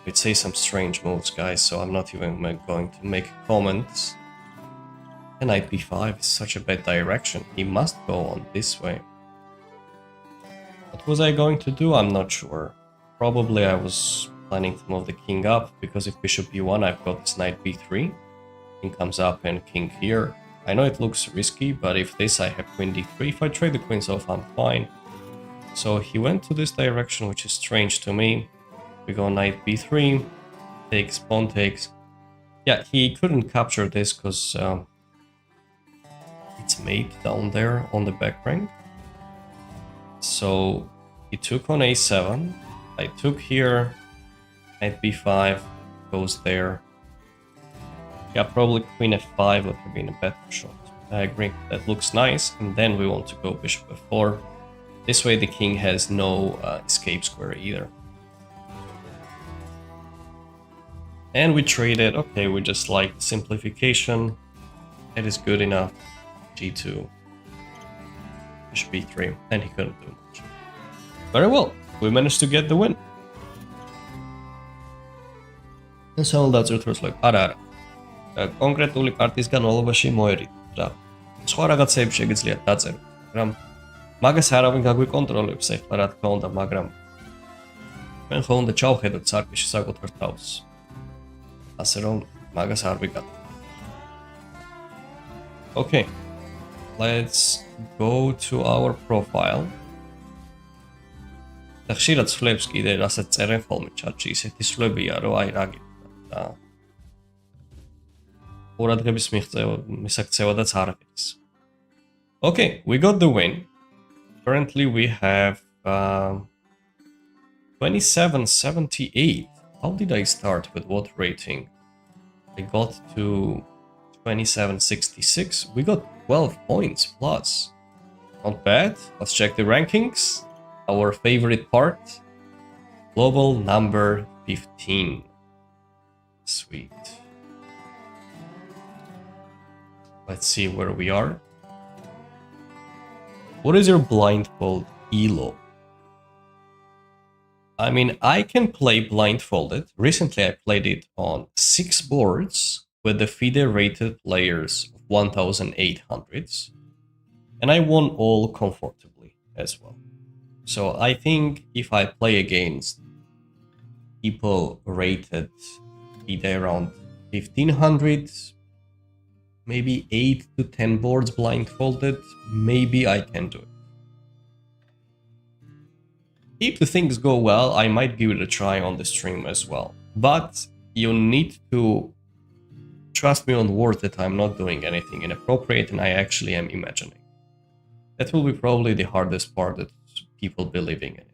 It says some strange moves, guys, so I'm not even going to make comments. And knight b5 is such a bad direction. He must go on this way. What was I going to do? I'm not sure. Probably I was planning to move the king up, because if bishop b1, I've got this knight b3. King comes up and king here. I know it looks risky, but if this, I have queen d3. If I trade the queens off, I'm fine. So he went to this direction, which is strange to me. We go knight b3, takes, pawn takes. Yeah, he couldn't capture this because it's mate down there on the back rank. So he took on a7. I took here, knight b5, goes there. Yeah, probably queen f5 would have been a better shot. I agree, that looks nice. And then we want to go bishop f4. This way the king has no escape square either. And we traded, okay, we just like simplification. It is good enough. G2, bishop b3, and he couldn't do much. Very well, we managed to get the win. ესაულ დაწერთვისლებ არა კონკრეტული პარტიის განმავლობაში მოერიდეთ რა. სხვა რაღაცეებს შეგიძლიათ დაწეროთ, მაგრამ მაგას არავინ გაგვიკონტროლებს ახლა რა თქმა უნდა, მაგრამ ჩვენ ხო უნდა ჩავხედოთ სარკეში საკუთარ თავს. ასე რომ მაგას არ ვიკატებ. Okay. Let's go to our profile. და ხშირად ცვლებს კიდე რასაც წერენ ხოლმე ჩატში, ისეთი ცვლებია, რომ აი რა გიქნა. ყურადღების მისაქცევადაც არ არის. Okay, we got the win. Currently we have 2778. How did I start with what rating? I got to 2766. We got 12 points plus. Not bad. Let's check the rankings. Our favorite part. Global number 15. Sweet. Let's see where we are. What is your blindfold elo? I mean, I can play blindfolded. Recently, I played it on 6 boards with the FIDE rated players of 1800s, and I won all comfortably as well. So I think if I play against people rated FIDE around 1500, maybe 8 to 10 boards blindfolded, maybe I can do it. If the things go well, I might give it a try on the stream as well. But you need to trust me on word that I'm not doing anything inappropriate and I actually am imagining. That will be probably the hardest part that people believing in it.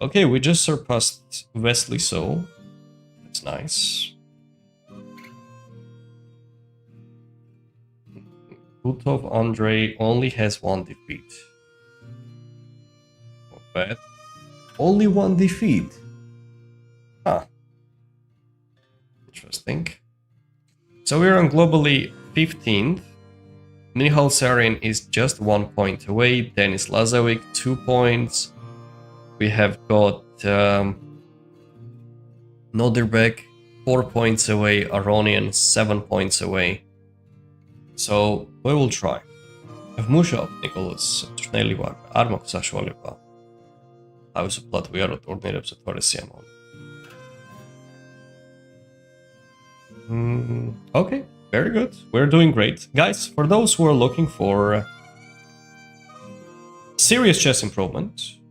Okay, we just surpassed Wesley So. That's nice. Butov Andre only has 1 defeat. Not bad. Only 1 defeat. Huh. Interesting. So we're on globally 15th. Michal Sarin is just 1 point away. Denis Lazovic 2 points. We have got Noderbeck 4 points away. Aronian 7 points away. So we will try. Vmუშავ ნიკოლას ჭრნელი ვარ. არ მაქვს საშუალება. თავისუფლად ვიარო ტურნირებზე თორესი ამოვი. Okay, very good. We're doing great. Guys, for those who are looking for serious chess improvement,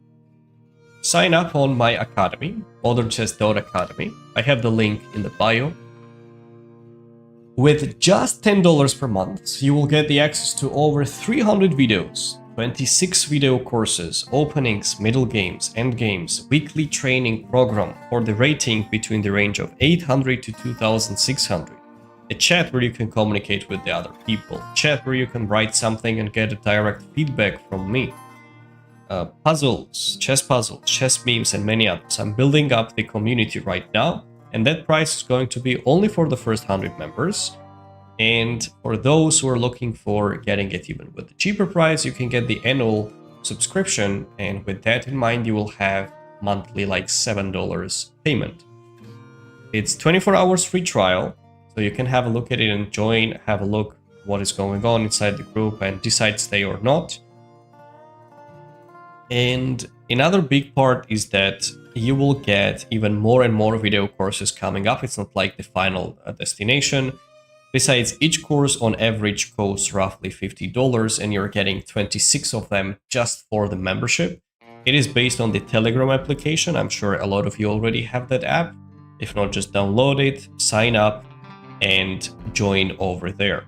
sign up on my academy, modernchess.academy. I have the link in the bio. With just $10 per month, you will get the access to over 300 videos, 26 video courses, openings, middle games, end games, weekly training program for the rating between the range of 800 to 2600, a chat where you can communicate with the other people, chat where you can write something and get a direct feedback from me, puzzles, chess memes, and many others. I'm building up the community right now, and that price is going to be only for the first 100 members. And for those who are looking for getting it even with the cheaper price, you can get the annual subscription. And with that in mind, you will have monthly like $7 payment. It's 24 hours free trial. So you can have a look at it and join, have a look what is going on inside the group and decide stay or not. And another big part is that you will get even more and more video courses coming up. It's not like the final destination. Besides, each course on average costs roughly $50 and you're getting 26 of them just for the membership. It is based on the Telegram application. I'm sure a lot of you already have that app. If not, just download it, sign up, and join over there.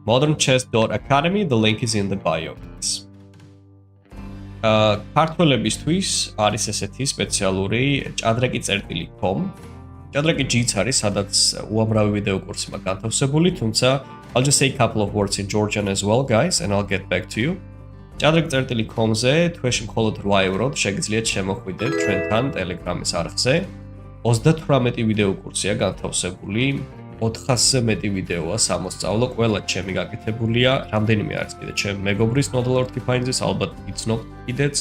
modernchess.academy, the link is in the bio. ქართველებისთვის არის ესეთი სპეციალური ჭადრაკი.com. ჭადრაკი G-ც არის, სადაც უამრავი ვიდეო კურსი მაქვს განთავსებული, თუმცა I'll just say a couple of words in Georgian as well, guys, and I'll get back to you. ჭადრაკი.com-ზე თვეში მხოლოდ 8 ევროდ შეგიძლიათ შემოხვიდეთ ჩვენთან Telegram-ის არხზე 38 ვიდეო კურსია განთავსებული, 400-ზე მეტი ვიდეოა სამოსწავლო, ყველა ჩემი გაკეთებულია, რამდენიმე არის კიდე ჩემი მეგობრის Nodal Ortifine's-ის, ალბათ იცნობთ კიდეც.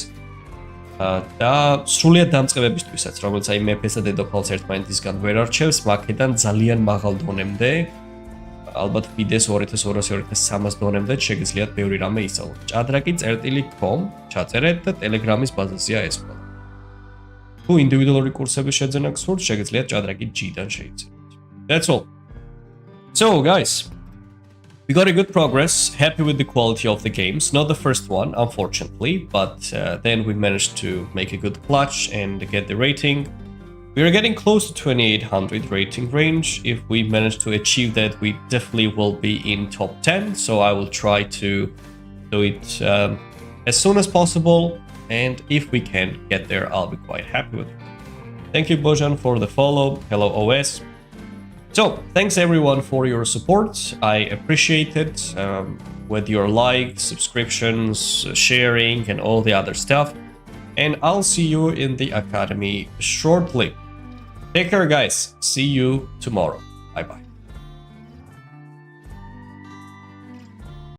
და სრულიად დამწყებებისთვისაც, რომელიც აი მეფესა დედოფალს ერთმანეთისგან ვერ არჩევს, მაქედან ძალიან მაღალ დონემდე, ალბათ ფიდეს 2200-2300 დონემდე შეგიძლიათ ბევრი რამე ისწავლოთ. ჭადრაკი.com ჩაწერეთ და Telegram-ის ბაზაზეა ეს ყველა. თუ ინდივიდუალური კურსების შეძენა გსურთ, შეგიძლიათ ჭადრაკი G-დან შეიძინოთ. That's all. So guys, we got a good progress, happy with the quality of the games, not the first one unfortunately, but then we managed to make a good clutch and get the rating. We are getting close to 2800 rating range. If we manage to achieve that, we definitely will be in top 10, so I will try to do it as soon as possible, and if we can get there, I'll be quite happy with it. Thank you Bojan for the follow, hello OS. So, thanks everyone for your support, I appreciate it, with your likes, subscriptions, sharing and all the other stuff, and I'll see you in the Academy shortly. Take care guys, see you tomorrow, bye bye.